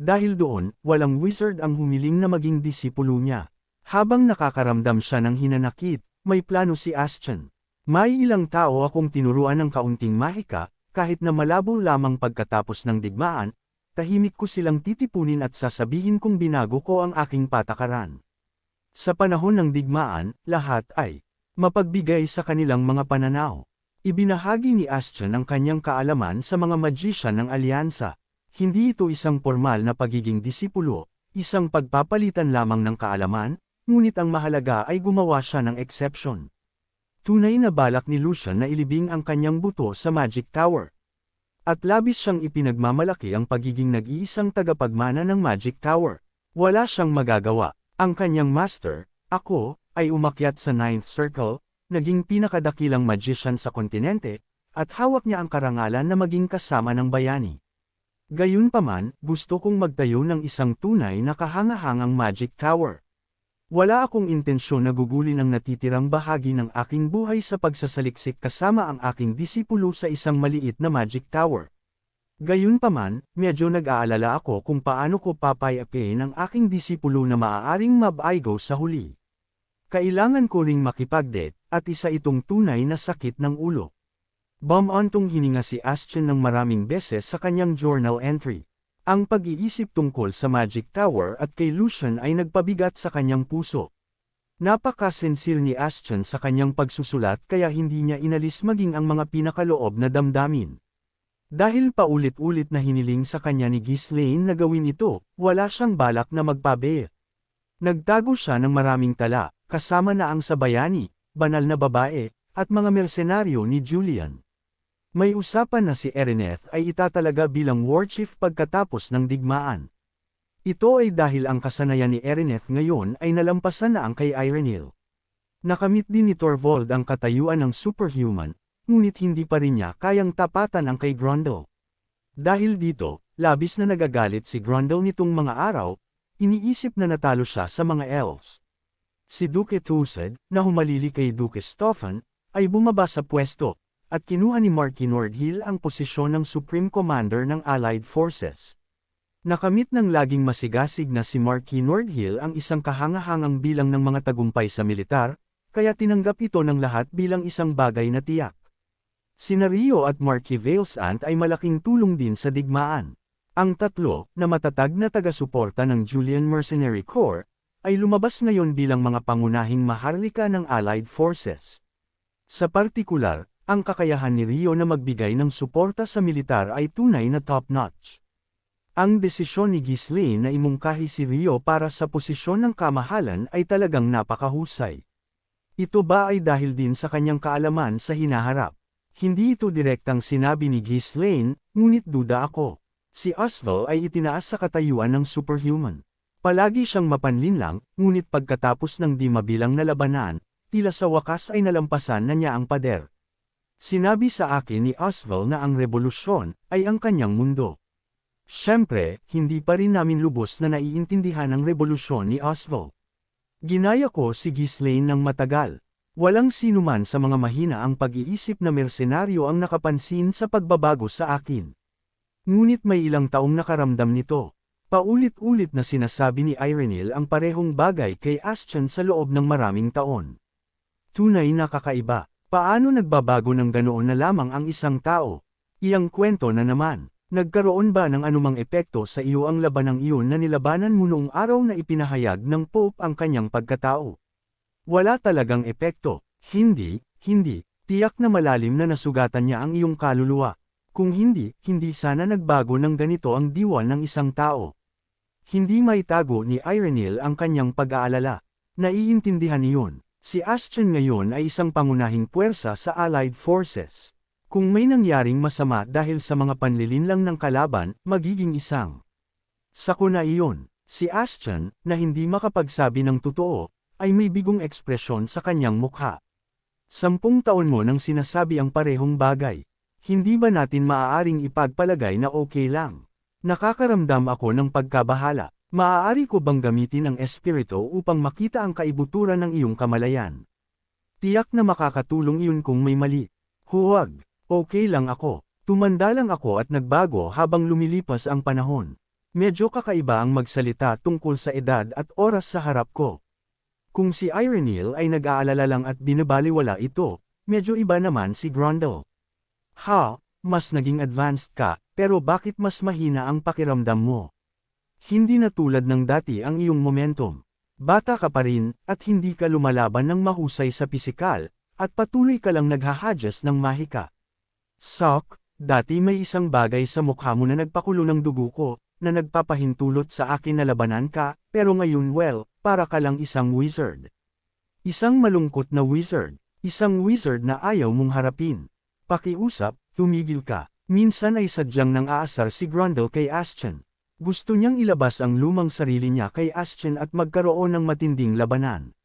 Dahil doon, walang wizard ang humiling na maging disipulo niya. Habang nakakaramdam siya ng hinanakit, may plano si Ashton. May ilang tao akong tinuruan ng kaunting mahika, kahit na malabo lamang pagkatapos ng digmaan, tahimik ko silang titipunin at sasabihin kung binago ko ang aking patakaran. Sa panahon ng digmaan, lahat ay mapagbigay sa kanilang mga pananaw. Ibinahagi ni Ashton ang kanyang kaalaman sa mga magician ng alyansa. Hindi ito isang formal na pagiging disipulo, isang pagpapalitan lamang ng kaalaman, ngunit ang mahalaga ay gumawa siya ng exception. Tunay na balak ni Lucian na ilibing ang kanyang buto sa Magic Tower. At labis siyang ipinagmamalaki ang pagiging nag-iisang tagapagmana ng Magic Tower. Wala siyang magagawa. Ang kanyang master, ako, ay umakyat sa Ninth Circle, naging pinakadakilang magician sa kontinente, at hawak niya ang karangalan na maging kasama ng bayani. Gayunpaman, gusto kong magtayo ng isang tunay na kahangahangang Magic Tower. Wala akong intensyon na gugulin ang natitirang bahagi ng aking buhay sa pagsasaliksik kasama ang aking disipulo sa isang maliit na Magic Tower. Gayunpaman, medyo nag-aalala ako kung paano ko papayapain ang aking disipulo na maaaring mabaigo sa huli. Kailangan ko ring makipag-date, at isa itong tunay na sakit ng ulo. Bumantong hininga si Ashton ng maraming beses sa kanyang journal entry. Ang pag-iisip tungkol sa Magic Tower at kay Lucian ay nagpabigat sa kanyang puso. Napaka-sincere ni Ashton sa kanyang pagsusulat kaya hindi niya inalis maging ang mga pinakaloob na damdamin. Dahil paulit-ulit na hiniling sa kanya ni Ghislaine na gawin ito, wala siyang balak na magpabe. Nagtago siya ng maraming tala, kasama na ang sabayani, banal na babae, at mga mersenaryo ni Julian. May usapan na si Erineth ay itatalaga bilang war chief pagkatapos ng digmaan. Ito ay dahil ang kasanayan ni Erineth ngayon ay nalampasan na ang kay Irenil. Nakamit din ni Torvald ang katayuan ng superhuman, ngunit hindi pa rin niya kayang tapatan ang kay Grundle. Dahil dito, labis na nagagalit si Grundle nitong mga araw, iniisip na natalo siya sa mga elves. Si Duke Tusad, na humalili kay Duke Stofan, ay bumaba sa pwesto, at kinuha ni Marquis Nordhill ang posisyon ng Supreme Commander ng Allied Forces. Nakamit ng laging masigasig na si Marquis Nordhill ang isang kahangahangang bilang ng mga tagumpay sa militar, kaya tinanggap ito ng lahat bilang isang bagay na tiyak. Sina Rio at Marquis Valesant ay malaking tulong din sa digmaan. Ang tatlo, na matatag na taga-suporta ng Julian Mercenary Corps, ay lumabas ngayon bilang mga pangunahing maharlika ng Allied Forces. Sa partikular, ang kakayahan ni Rio na magbigay ng suporta sa militar ay tunay na top-notch. Ang desisyon ni Ghislaine na imungkahi si Rio para sa posisyon ng kamahalan ay talagang napakahusay. Ito ba ay dahil din sa kanyang kaalaman sa hinaharap? Hindi ito direktang sinabi ni Ghislaine, ngunit duda ako. Si Oswald ay itinaas sa katayuan ng superhuman. Palagi siyang mapanlinlang, ngunit pagkatapos ng di mabilang na labanan, tila sa wakas ay nalampasan na niya ang pader. Sinabi sa akin ni Oswald na ang revolusyon ay ang kanyang mundo. Siyempre, hindi pa rin namin lubos na naiintindihan ang revolusyon ni Oswald. Ginaya ko si Ghislaine ng matagal. Walang sinuman sa mga mahina ang pag-iisip na mersenaryo ang nakapansin sa pagbabago sa akin. Ngunit may ilang taong nakaramdam nito. Paulit-ulit na sinasabi ni Irenil ang parehong bagay kay Ashton sa loob ng maraming taon. Tunay na kakaiba. Paano nagbabago ng ganoon na lamang ang isang tao? Iyang kwento na naman. Nagkaroon ba ng anumang epekto sa iyo ang labanang iyon na nilabanan mo noong araw na ipinahayag ng Pope ang kanyang pagkatao? Wala talagang epekto. Hindi. Tiyak na malalim na nasugatan niya ang iyong kaluluwa. Kung hindi sana nagbago ng ganito ang diwa ng isang tao. Hindi maitago ni Irenil ang kanyang pag-aalala. Naiintindihan niyon. Si Ashton ngayon ay isang pangunahing puwersa sa Allied Forces. Kung may nangyaring masama dahil sa mga panlilinlang ng kalaban, magiging isang sakuna iyon. Si Ashton, na hindi makapagsabi ng totoo, ay may bigong ekspresyon sa kanyang mukha. 10 taon mo nang sinasabi ang parehong bagay. Hindi ba natin maaaring ipagpalagay na okay lang? Nakakaramdam ako ng pagkabahala. Maaari ko bang gamitin ang espiritu upang makita ang kaibuturan ng iyong kamalayan? Tiyak na makakatulong iyon kung may mali. Huwag. Okay lang ako. Tumanda lang ako at nagbago habang lumilipas ang panahon. Medyo kakaiba ang magsalita tungkol sa edad at oras sa harap ko. Kung si Irenil ay nag-aalala lang at binabaliwala ito, medyo iba naman si Grundle. Mas naging advanced ka, pero bakit mas mahina ang pakiramdam mo? Hindi na tulad ng dati ang iyong momentum. Bata ka pa rin, at hindi ka lumalaban ng mahusay sa pisikal, at patuloy ka lang naghahadjas ng mahika. Sok, dati may isang bagay sa mukha mo na nagpakulo ng dugo ko, na nagpapahintulot sa akin na labanan ka, pero ngayon para ka lang isang wizard. Isang malungkot na wizard. Isang wizard na ayaw mong harapin. Pakiusap, tumigil ka. Minsan ay sadyang nang aasar si Grundle kay Ashton. Gusto niyang ilabas ang lumang sarili niya kay Ashton at magkaroon ng matinding labanan.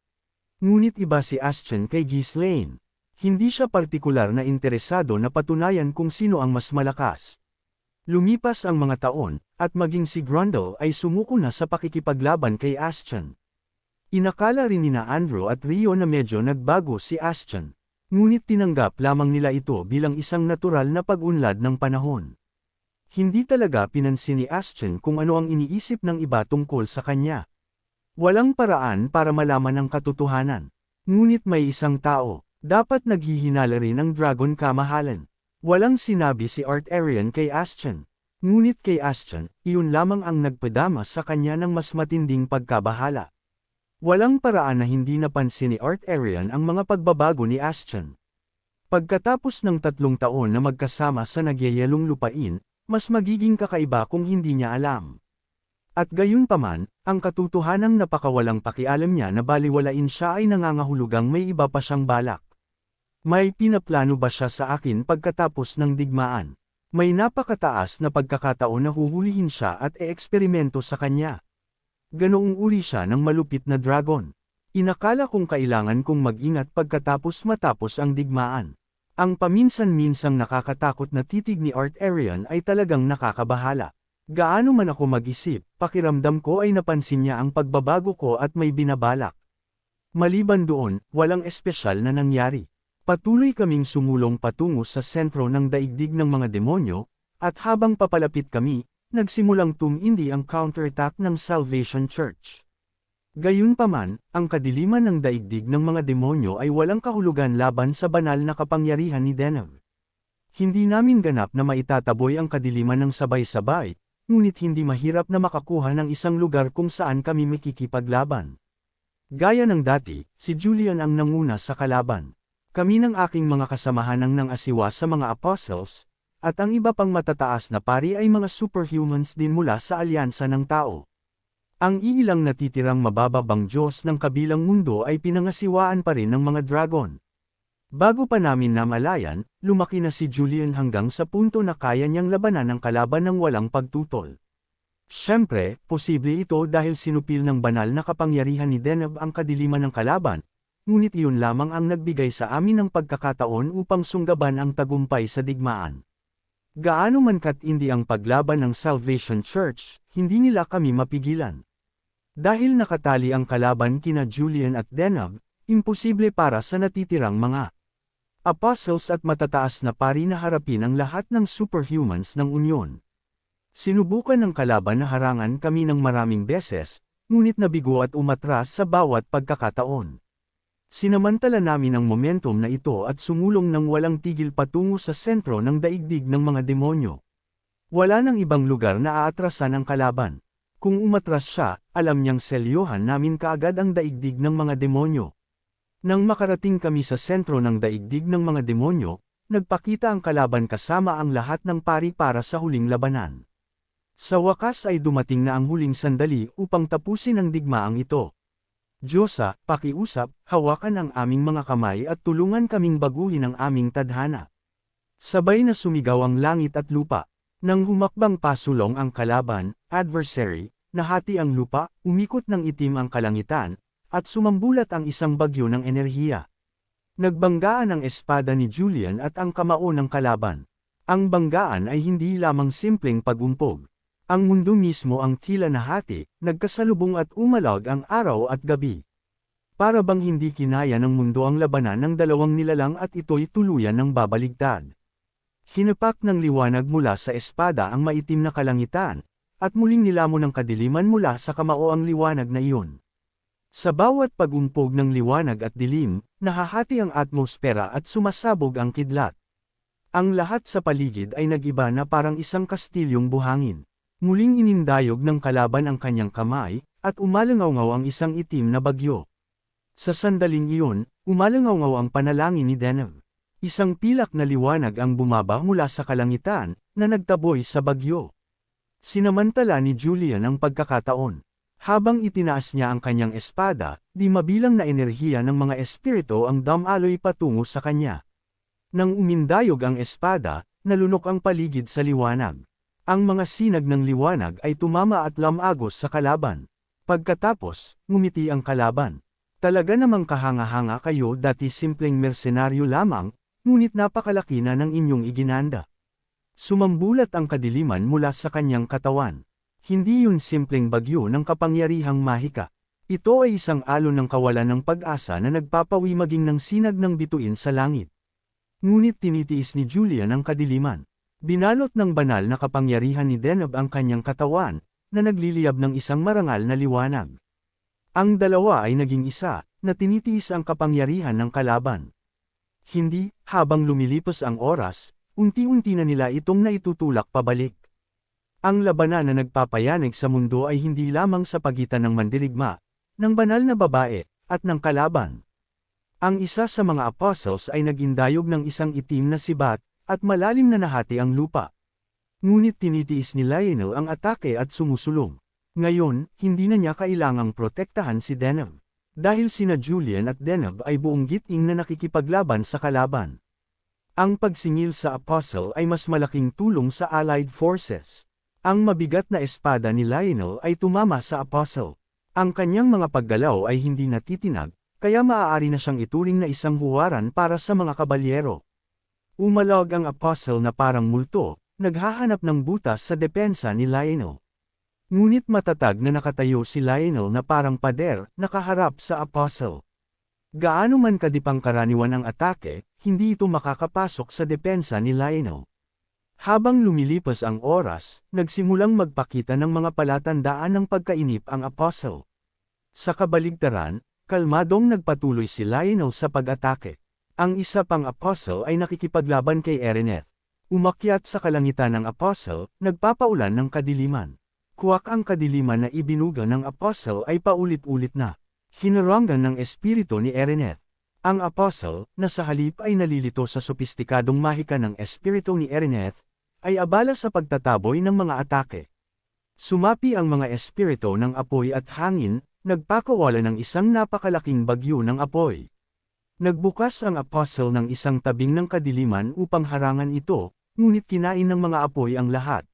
Ngunit iba si Ashton kay Ghislaine. Hindi siya partikular na interesado na patunayan kung sino ang mas malakas. Lumipas ang mga taon, at maging si Grundle ay sumuko na sa pakikipaglaban kay Ashton. Inakala rin nina Andrew at Rio na medyo nagbago si Ashton. Ngunit tinanggap lamang nila ito bilang isang natural na pag-unlad ng panahon. Hindi talaga pinansin ni Ashton kung ano ang iniisip ng iba tungkol sa kanya. Walang paraan para malaman ang katotohanan. Ngunit may isang tao, Dapat naghihinala rin ang dragon kamahalan. Walang sinabi si Arthurian kay Astian. Ngunit kay Astian, iyon lamang ang nagpadama sa kanya ng mas matinding pagkabahala. Walang paraan na hindi napansin ni Arthurian ang mga pagbabago ni Astian. Pagkatapos ng 3 taon na magkasama sa nagyayelong lupain, mas magiging kakaiba kung hindi niya alam. At gayunpaman, ang katotohanang napakawalang pakialam niya na baliwalain siya ay nangangahulugang may iba pa siyang balak. May pinaplano ba siya sa akin pagkatapos ng digmaan? May napakataas na pagkakataon na huhulihin siya at e-eksperimento sa kanya. Ganoong uri siya ng malupit na dragon. Inakala kong kailangan kong mag-ingat pagkatapos matapos ang digmaan. Ang paminsan-minsang nakakatakot na titig ni Arthurian ay talagang nakakabahala. Gaano man ako mag-isip, pakiramdam ko ay napansin niya ang pagbabago ko at may binabalak. Maliban doon, walang espesyal na nangyari. Patuloy kaming sumulong patungo sa sentro ng daigdig ng mga demonyo, at habang papalapit kami, nagsimulang tumindi ang counterattack ng Salvation Church. Gayunpaman, ang kadiliman ng daigdig ng mga demonyo ay walang kahulugan laban sa banal na kapangyarihan ni Deneb. Hindi namin ganap na maitataboy ang kadiliman ng sabay-sabay, ngunit hindi mahirap na makakuha ng isang lugar kung saan kami makikipaglaban. Gaya ng dati, si Julian ang nanguna sa kalaban. Kami ng aking mga kasamahan ang nang-asiwa sa mga apostles, at ang iba pang matataas na pari ay mga superhumans din mula sa alyansa ng tao. Ang iilang natitirang mabababang Diyos ng kabilang mundo ay pinangasiwaan pa rin ng mga dragon. Bago pa namin namalayan, lumaki na si Julian hanggang sa punto na kaya niyang labanan ang kalaban ng walang pagtutol. Siyempre, posible ito dahil sinupil ng banal na kapangyarihan ni Deneb ang kadiliman ng kalaban, ngunit iyon lamang ang nagbigay sa amin ng pagkakataon upang sunggaban ang tagumpay sa digmaan. Gaano man katindi ang paglaban ng Salvation Church, hindi nila kami mapigilan. Dahil nakatali ang kalaban kina Julian at Deneb, imposible para sa natitirang mga apostles at matataas na pari na harapin ang lahat ng superhumans ng Unyon. Sinubukan ng kalaban na harangan kami ng maraming beses, ngunit nabigo at umatras sa bawat pagkakataon. Sinamantala namin ang momentum na ito at sumulong ng walang tigil patungo sa sentro ng daigdig ng mga demonyo. Wala nang ibang lugar na aatrasan ang kalaban. Kung umatras siya, alam niyang selyohan namin kaagad ang daigdig ng mga demonyo. Nang makarating kami sa sentro ng daigdig ng mga demonyo, nagpakita ang kalaban kasama ang lahat ng pari para sa huling labanan. Sa wakas ay dumating na ang huling sandali upang tapusin ang digmaang ito. Diyosa, pakiusap, hawakan ang aming mga kamay at tulungan kaming baguhin ang aming tadhana. Sabay na sumigaw ang langit at lupa. Nang humakbang pasulong ang kalaban, adversary, nahati ang lupa, umikot ng itim ang kalangitan, at sumambulat ang isang bagyo ng enerhiya. Nagbanggaan ang espada ni Julian at ang kamao ng kalaban. Ang banggaan ay hindi lamang simpleng pagumpog. Ang mundo mismo ang tila nahati, nagkasalubong at umalag ang araw at gabi. Para bang hindi kinaya ng mundo ang labanan ng dalawang nilalang at ito'y tuluyan ng babaligtad. Hinapak ng liwanag mula sa espada ang maitim na kalangitan, at muling nilamon ng kadiliman mula sa kamao ang liwanag na iyon. Sa bawat pagumpog ng liwanag at dilim, nahahati ang atmosfera at sumasabog ang kidlat. Ang lahat sa paligid ay nag-iba na parang isang kastilyong buhangin. Muling inindayog ng kalaban ang kanyang kamay, at umalangaw-ngaw ang isang itim na bagyo. Sa sandaling iyon, umalangaw-ngaw ang panalangin ni Deneb. Isang pilak na liwanag ang bumaba mula sa kalangitan, na nagtaboy sa bagyo. Sinamantala ni Julian ang pagkakataon. Habang itinaas niya ang kanyang espada, di mabilang na enerhiya ng mga espiritu ang damaloy patungo sa kanya. Nang umindayog ang espada, nalunok ang paligid sa liwanag. Ang mga sinag ng liwanag ay tumama at lamagos sa kalaban. Pagkatapos, ngumiti ang kalaban. Talaga namang kahanga-hanga kayo, dati simpleng mersenaryo lamang, ngunit napakalaki na ng inyong iginanda. Sumambulat ang kadiliman mula sa kanyang katawan. Hindi yun simpleng bagyo ng kapangyarihang mahika. Ito ay isang alon ng kawalan ng pag-asa na nagpapawi maging ng sinag ng bituin sa langit. Ngunit tinitiis ni Julian ang kadiliman. Binalot ng banal na kapangyarihan ni Deneb ang kanyang katawan, na nagliliyab ng isang marangal na liwanag. Ang dalawa ay naging isa, na tinitiis ang kapangyarihan ng kalaban. Hindi, habang lumilipas ang oras, unti-unti na nila itong naitutulak pabalik. Ang labanan na nagpapayanig sa mundo ay hindi lamang sa pagitan ng mandirigma, ng banal na babae, at ng kalaban. Ang isa sa mga apostles ay nagindayog ng isang itim na sibat, at malalim na nahati ang lupa. Ngunit tinitiis ni Lionel ang atake at sumusulong. Ngayon, hindi na niya kailangang protektahan si Deneb. Dahil sina Julian at Deneb ay buong giting na nakikipaglaban sa kalaban. Ang pagsingil sa apostle ay mas malaking tulong sa Allied Forces. Ang mabigat na espada ni Lionel ay tumama sa apostle. Ang kanyang mga paggalaw ay hindi natitinag, kaya maaari na siyang ituring na isang huwaran para sa mga kabalyero. Umalog ang apostle na parang multo, naghahanap ng butas sa depensa ni Lionel. Ngunit matatag na nakatayo si Lionel na parang pader, nakaharap sa apostle. Gaano man kadipang karaniwan ang atake, hindi ito makakapasok sa depensa ni Lionel. Habang lumilipas ang oras, nagsimulang magpakita ng mga palatandaan ng pagkainip ang apostle. Sa kabaligtaran, kalmadong nagpatuloy si Lionel sa pag-atake. Ang isa pang apostle ay nakikipaglaban kay Erineth. Umakyat sa kalangitan ng apostle, nagpapaulan ng kadiliman. Kuwak ang kadiliman na ibinuga ng apostle ay paulit-ulit na. Hinarangan ng espiritu ni Erineth. Ang apostle, na sa halip ay nalilito sa sopistikadong mahika ng espiritu ni Erineth, ay abala sa pagtataboy ng mga atake. Sumapi ang mga espiritu ng apoy at hangin, nagpakawala ng isang napakalaking bagyo ng apoy. Nagbukas ang apostle ng isang tabing ng kadiliman upang harangan ito, ngunit kinain ng mga apoy ang lahat.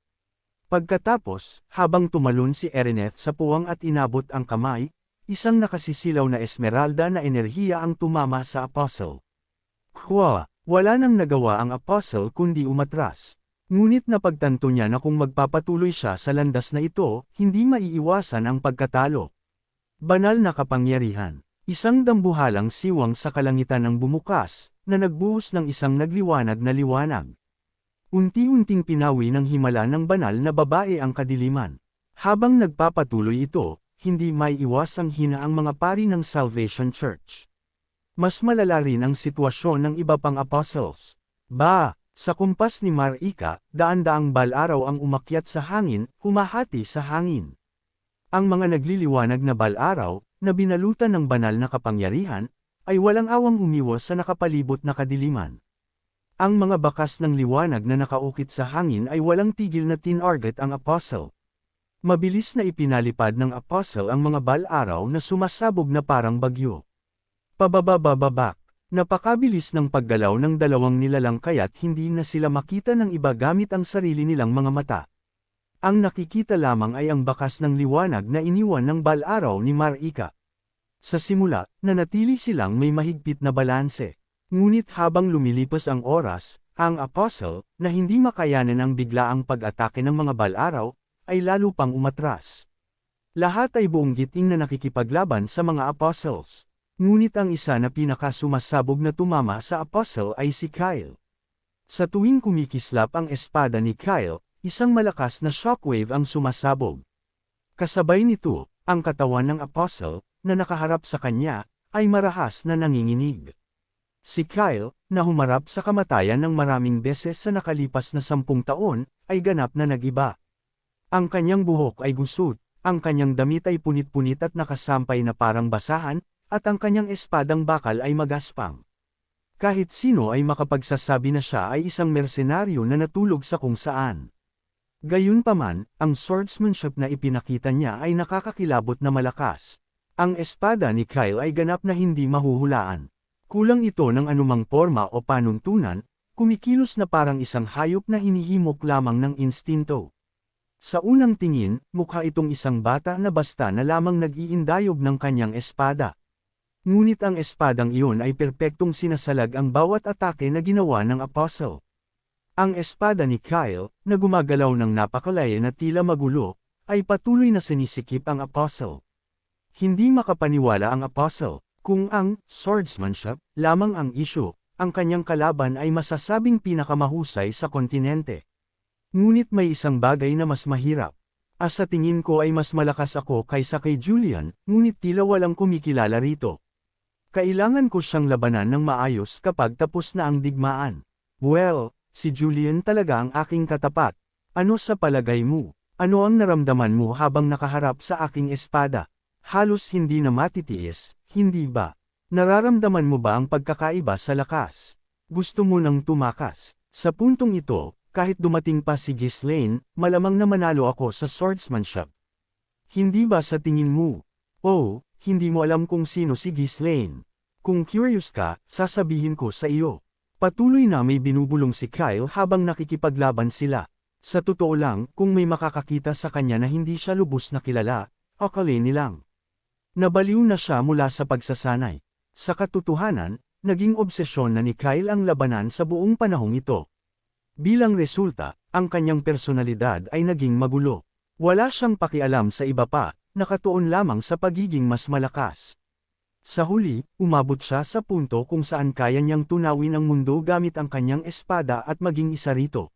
Pagkatapos, habang tumalon si Erineth sa puwang at inabot ang kamay, isang nakasisilaw na esmeralda na enerhiya ang tumama sa apostle. Wala nang nagawa ang apostle kundi umatras. Ngunit napagtanto niya na kung magpapatuloy siya sa landas na ito, hindi maiiwasan ang pagkatalo. Banal na kapangyarihan. Isang dambuhalang siwang sa kalangitan ang bumukas, na nagbuhos ng isang nagliwanag na liwanag. Unti-unting pinawi ng himala ng banal na babae ang kadiliman. Habang nagpapatuloy ito, hindi maiiwasang hina ang mga pari ng Salvation Church. Mas malala rin ang sitwasyon ng iba pang apostles. Sa kumpas ni Marika, daan-daang balaraw ang umakyat sa hangin, humahati sa hangin. Ang mga nagliliwanag na balaraw, na binalutan ng banal na kapangyarihan, ay walang awang umiwas sa nakapalibot na kadiliman. Ang mga bakas ng liwanag na nakaukit sa hangin ay walang tigil na tinarget ang apostle. Mabilis na ipinalipad ng apostle ang mga balaraw na sumasabog na parang bagyo. Pababababak, napakabilis ng paggalaw ng dalawang nilalang kaya't hindi na sila makita ng iba gamit ang sarili nilang mga mata. Ang nakikita lamang ay ang bakas ng liwanag na iniwan ng balaraw ni Marika. Sa simula, nanatili silang may mahigpit na balanse. Ngunit habang lumilipas ang oras, ang apostle, na hindi makayanan ang biglaang pag-atake ng mga balaraw, ay lalo pang umatras. Lahat ay buong giting na nakikipaglaban sa mga apostles. Ngunit ang isa na pinakasumasabog na tumama sa apostle ay si Kyle. Sa tuwing kumikislap ang espada ni Kyle, isang malakas na shockwave ang sumasabog. Kasabay nito, ang katawan ng apostle, na nakaharap sa kanya, ay marahas na nanginginig. Si Kyle, na humarap sa kamatayan ng maraming beses sa nakalipas na 10 taon, ay ganap na nag-iba. Ang kanyang buhok ay gusot, ang kanyang damit ay punit-punit at nakasampay na parang basahan, at ang kanyang espadang bakal ay magaspang. Kahit sino ay makapagsasabi na siya ay isang mersenaryo na natulog sa kung saan. Gayunpaman, ang swordsmanship na ipinakita niya ay nakakakilabot na malakas. Ang espada ni Kyle ay ganap na hindi mahuhulaan. Kulang ito ng anumang forma o panuntunan, kumikilos na parang isang hayop na hinihimok lamang ng instinto. Sa unang tingin, mukha itong isang bata na basta na lamang nag-iindayog ng kanyang espada. Ngunit ang espadang iyon ay perpektong sinasalag ang bawat atake na ginawa ng apostle. Ang espada ni Kyle, na gumagalaw ng napakalaya na tila magulo, ay patuloy na sinisikip ang apostle. Hindi makapaniwala ang apostle, kung ang swordsmanship lamang ang issue, ang kanyang kalaban ay masasabing pinakamahusay sa kontinente. Ngunit may isang bagay na mas mahirap. Sa tingin ko ay mas malakas ako kaysa kay Julian, ngunit tila walang kumikilala rito. Kailangan ko siyang labanan ng maayos kapag tapos na ang digmaan. Well, si Julian talaga ang aking katapat. Ano sa palagay mo? Ano ang naramdaman mo habang nakaharap sa aking espada? Halos hindi na matitiis, hindi ba? Nararamdaman mo ba ang pagkakaiba sa lakas? Gusto mo nang tumakas? Sa puntong ito, kahit dumating pa si Ghislaine, malamang na manalo ako sa swordsmanship. Hindi ba sa tingin mo? Oh, hindi mo alam kung sino si Ghislaine. Kung curious ka, sasabihin ko sa iyo. Patuloy na may binubulong si Kyle habang nakikipaglaban sila. Sa totoo lang, kung may makakakita sa kanya na hindi siya lubos na kilala, akalain nilang nabaliw na siya mula sa pagsasanay. Sa katotohanan, naging obsesyon na ni Kyle ang labanan sa buong panahong ito. Bilang resulta, ang kanyang personalidad ay naging magulo. Wala siyang pakialam sa iba pa, nakatuon lamang sa pagiging mas malakas. Sa huli, umabot siya sa punto kung saan kaya niyang tunawin ang mundo gamit ang kanyang espada at maging isa rito.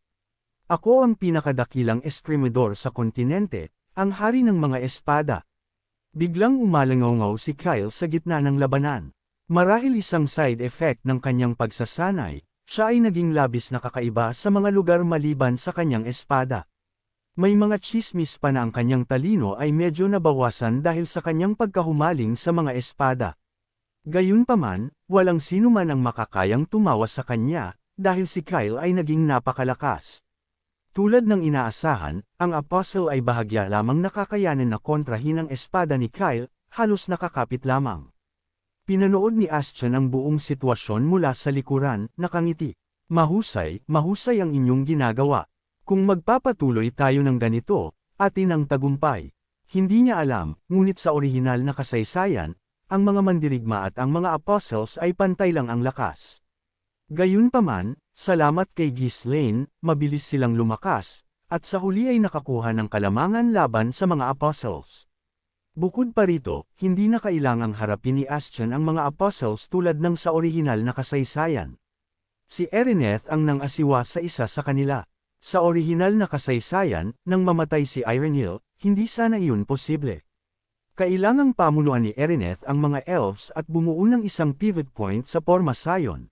Ako ang pinakadakilang eskrimador sa kontinente, ang hari ng mga espada. Biglang umalangaw si Kyle sa gitna ng labanan. Marahil isang side effect ng kanyang pagsasanay, siya ay naging labis na kakaiba sa mga lugar maliban sa kanyang espada. May mga tsismis pa na ang kanyang talino ay medyo nabawasan dahil sa kanyang pagkahumaling sa mga espada. Gayunpaman, walang sino man ang makakayang tumawa sa kanya, dahil si Kyle ay naging napakalakas. Tulad ng inaasahan, ang apostle ay bahagya lamang nakakayanan na kontrahin ang espada ni Kyle, halos nakakapit lamang. Pinanood ni Ashton ang buong sitwasyon mula sa likuran, nakangiti. Mahusay, mahusay ang inyong ginagawa. Kung magpapatuloy tayo ng ganito, atin ang tagumpay. Hindi niya alam, ngunit sa orihinal na kasaysayan, ang mga mandirigma at ang mga apostles ay pantay lang ang lakas. Gayunpaman, salamat kay Ghislaine, mabilis silang lumakas, at sa huli ay nakakuha ng kalamangan laban sa mga apostles. Bukod pa rito, hindi na kailangang harapin ni Ashton ang mga apostles tulad ng sa orihinal na kasaysayan. Si Erineth ang nang-asiwa sa isa sa kanila. Sa orihinal na kasaysayan, nang mamatay si Ironhill, hindi sana iyon posible. Kailangang pamunuan ni Erineth ang mga elves at bumuo ng isang pivot point sa Porma Sion.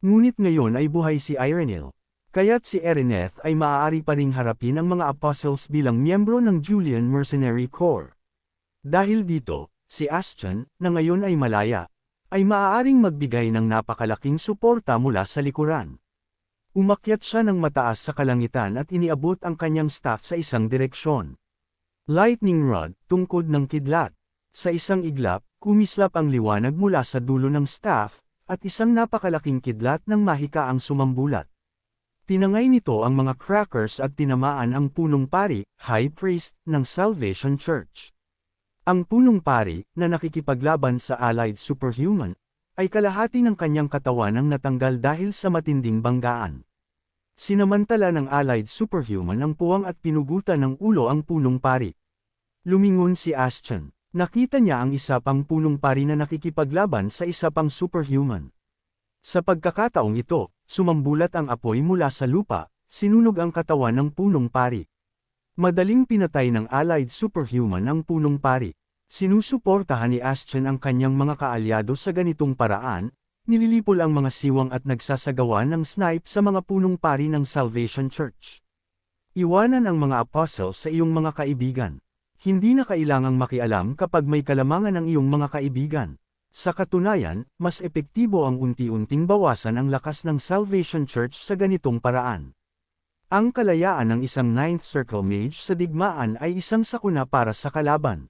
Ngunit ngayon ay buhay si Ironhill. Kaya't si Erineth ay maaari pa ring harapin ang mga apostles bilang miyembro ng Julian Mercenary Corps. Dahil dito, si Ashton, na ngayon ay malaya, ay maaaring magbigay ng napakalaking suporta mula sa likuran. Umakyat siya ng mataas sa kalangitan at iniabot ang kanyang staff sa isang direksyon. Lightning rod, tungkod ng kidlat. Sa isang iglap, kumislap ang liwanag mula sa dulo ng staff, at isang napakalaking kidlat ng mahika ang sumambulat. Tinangay nito ang mga crackers at tinamaan ang punong pari, high priest, ng Salvation Church. Ang punong pari, na nakikipaglaban sa allied superhuman, ay kalahati ng kanyang katawan ang natanggal dahil sa matinding banggaan. Sinamantala ng allied superhuman ang puwang at pinugutan ng ulo ang punong pari. Lumingon si Ashton. Nakita niya ang isa pang punong pari na nakikipaglaban sa isa pang superhuman. Sa pagkakataong ito, sumambulat ang apoy mula sa lupa, sinunog ang katawan ng punong pari. Madaling pinatay ng allied superhuman ang punong pari. Sinusuportahan ni Ashton ang kanyang mga kaalyado sa ganitong paraan, nililipol ang mga siwang at nagsasagawa ng snipe sa mga punong pari ng Salvation Church. Iwanan ang mga apostles sa iyong mga kaibigan. Hindi na kailangang makialam kapag may kalamangan ang iyong mga kaibigan. Sa katunayan, mas epektibo ang unti-unting bawasan ang lakas ng Salvation Church sa ganitong paraan. Ang kalayaan ng isang Ninth Circle Mage sa digmaan ay isang sakuna para sa kalaban.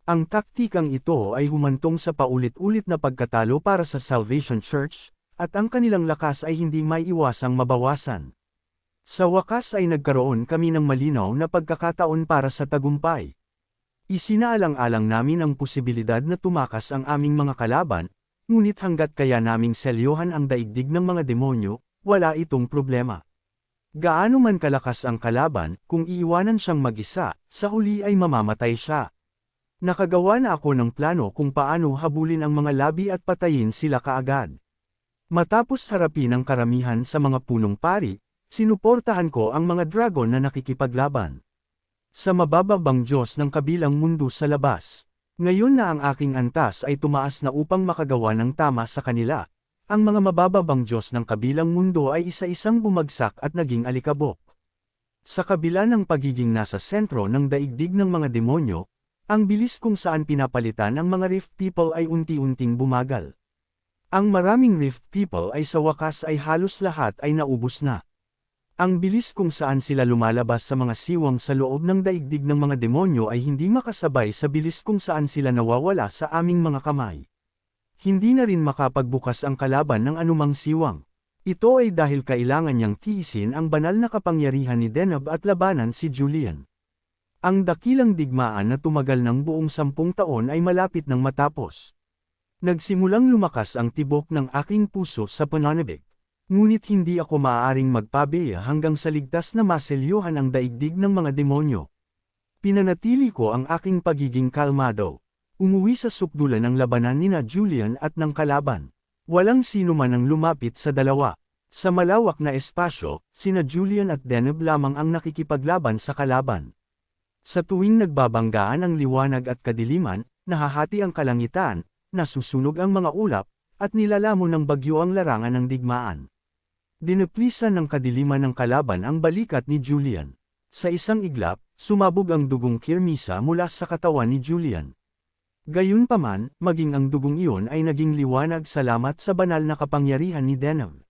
Ang taktikang ito ay humantong sa paulit-ulit na pagkatalo para sa Salvation Church, at ang kanilang lakas ay hindi may iwasang mabawasan. Sa wakas ay nagkaroon kami ng malinaw na pagkakataon para sa tagumpay. Isinaalang-alang namin ang posibilidad na tumakas ang aming mga kalaban, ngunit hanggat kaya naming selyohan ang daigdig ng mga demonyo, wala itong problema. Gaano man kalakas ang kalaban, kung iiwanan siyang mag-isa, sa huli ay mamamatay siya. Nakagawa na ako ng plano kung paano habulin ang mga labi at patayin sila kaagad. Matapos harapin ang karamihan sa mga punong pari, sinuportahan ko ang mga dragon na nakikipaglaban. Sa mabababang Diyos ng kabilang mundo sa labas. Ngayon na ang aking antas ay tumaas na upang makagawa ng tama sa kanila, ang mga mabababang Diyos ng kabilang mundo ay isa-isang bumagsak at naging alikabok. Sa kabila ng pagiging nasa sentro ng daigdig ng mga demonyo, ang bilis kung saan pinapalitan ang mga Rift People ay unti-unting bumagal. Ang maraming Rift People ay sa wakas ay halos lahat ay naubos na. Ang bilis kung saan sila lumalabas sa mga siwang sa loob ng daigdig ng mga demonyo ay hindi makasabay sa bilis kung saan sila nawawala sa aming mga kamay. Hindi na rin makapagbukas ang kalaban ng anumang siwang. Ito ay dahil kailangan niyang tiisin ang banal na kapangyarihan ni Deneb at labanan si Julian. Ang dakilang digmaan na tumagal ng buong 10 taon ay malapit nang matapos. Nagsimulang lumakas ang tibok ng aking puso sa pananabik. Ngunit hindi ako maaaring magpabeya hanggang sa ligtas na maselyuhan ang daigdig ng mga demonyo. Pinanatili ko ang aking pagiging kalmado. Umuwi sa sukdulan ng labanan nina Julian at ng kalaban. Walang sino man ang lumapit sa dalawa. Sa malawak na espasyo, sina Julian at Deneb lamang ang nakikipaglaban sa kalaban. Sa tuwing nagbabanggaan ang liwanag at kadiliman, nahahati ang kalangitan, nasusunog ang mga ulap, at nilalamon ng bagyo ang larangan ng digmaan. Dineplisan ng kadiliman ng kalaban ang balikat ni Julian. Sa isang iglap, sumabog ang dugong kirmisa mula sa katawan ni Julian. Gayunpaman, maging ang dugong iyon ay naging liwanag salamat sa banal na kapangyarihan ni Deneb.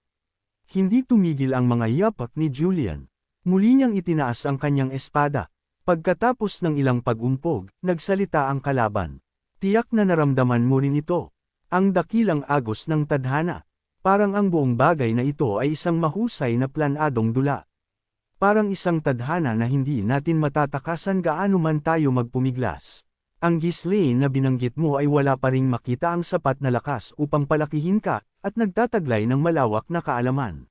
Hindi tumigil ang mga yapak ni Julian. Muli niyang itinaas ang kanyang espada. Pagkatapos ng ilang pag-umpog, nagsalita ang kalaban. Tiyak na naramdaman mo rin ito. Ang dakilang agos ng tadhana. Parang ang buong bagay na ito ay isang mahusay na planadong dula. Parang isang tadhana na hindi natin matatakasan gaano man tayo magpumiglas. Ang Ghislaine na binanggit mo ay wala pa ring makita ang sapat na lakas upang palakihin ka, at nagtataglay ng malawak na kaalaman.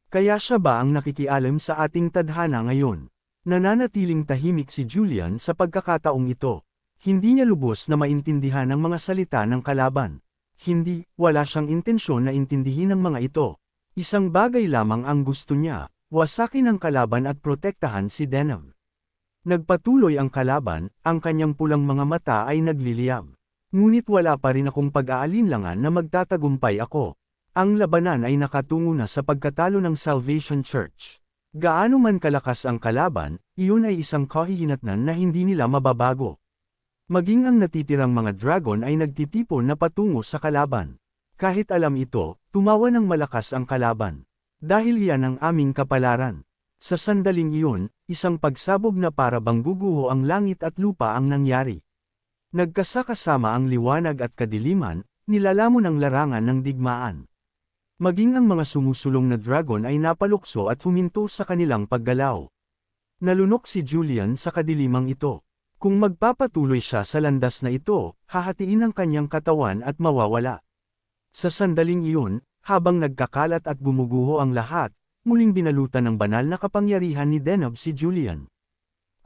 Kaya siya ba ang nakikialam sa ating tadhana ngayon? Nananatiling tahimik si Julian sa pagkakataong ito. Hindi niya lubos na maintindihan ang mga salita ng kalaban. Hindi, wala siyang intensyon na intindihin ang mga ito. Isang bagay lamang ang gusto niya, wasakin ang kalaban at protektahan si Deneb. Nagpatuloy ang kalaban, ang kanyang pulang mga mata ay nagliliyab. Ngunit wala pa rin akong pag-aalinlangan na magtatagumpay ako. Ang labanan ay nakatungo na sa pagkatalo ng Salvation Church. Gaano man kalakas ang kalaban, iyon ay isang kahihinatnan na hindi nila mababago. Maging ang natitirang mga dragon ay nagtitipon na patungo sa kalaban. Kahit alam ito, tumawa ng malakas ang kalaban. Dahil yan ang aming kapalaran. Sa sandaling iyon, isang pagsabog na para bang guguho ang langit at lupa ang nangyari. Nagkasakasama ang liwanag at kadiliman, nilalamon ang larangan ng digmaan. Maging ang mga sumusulong na dragon ay napalukso at huminto sa kanilang paggalaw. Nalunok si Julian sa kadilimang ito. Kung magpapatuloy siya sa landas na ito, hahatiin ang kanyang katawan at mawawala. Sa sandaling iyon, habang nagkakalat at gumuguho ang lahat, muling binalutan ng banal na kapangyarihan ni Deneb si Julian.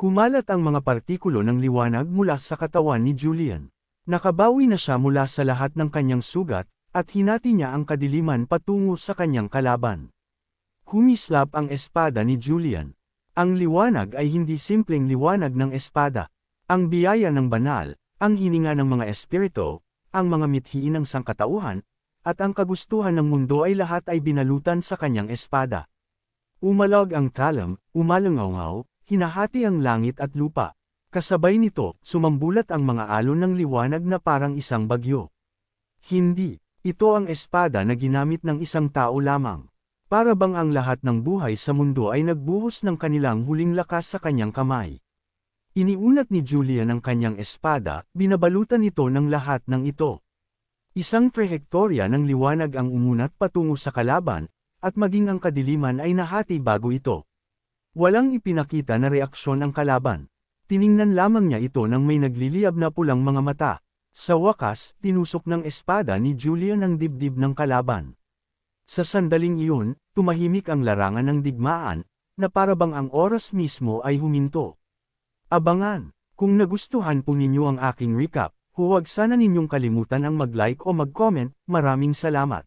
Kumalat ang mga partikulo ng liwanag mula sa katawan ni Julian. Nakabawi na siya mula sa lahat ng kanyang sugat, at hinati niya ang kadiliman patungo sa kanyang kalaban. Kumislap ang espada ni Julian. Ang liwanag ay hindi simpleng liwanag ng espada. Ang biyaya ng banal, ang hininga ng mga espiritu, ang mga mithiin ng sangkatauhan, at ang kagustuhan ng mundo ay lahat ay binalutan sa kanyang espada. Umalog ang talam, umalangaw, hinahati ang langit at lupa. Kasabay nito, sumambulat ang mga alon ng liwanag na parang isang bagyo. Hindi. Ito ang espada na ginamit ng isang tao lamang. Para bang ang lahat ng buhay sa mundo ay nagbuhos ng kanilang huling lakas sa kanyang kamay. Iniunat ni Julian ang kanyang espada, binabalutan ito ng lahat ng ito. Isang trehektorya ng liwanag ang umunat patungo sa kalaban, at maging ang kadiliman ay nahati bago ito. Walang ipinakita na reaksyon ang kalaban. Tiningnan lamang niya ito nang may nagliliyab na pulang mga mata. Sa wakas, tinusok ng espada ni Julian ang dibdib ng kalaban. Sa sandaling iyon, tumahimik ang larangan ng digmaan, na parabang ang oras mismo ay huminto. Abangan! Kung nagustuhan po ninyo ang aking recap, huwag sana ninyong kalimutan ang mag-like o mag-comment. Maraming salamat.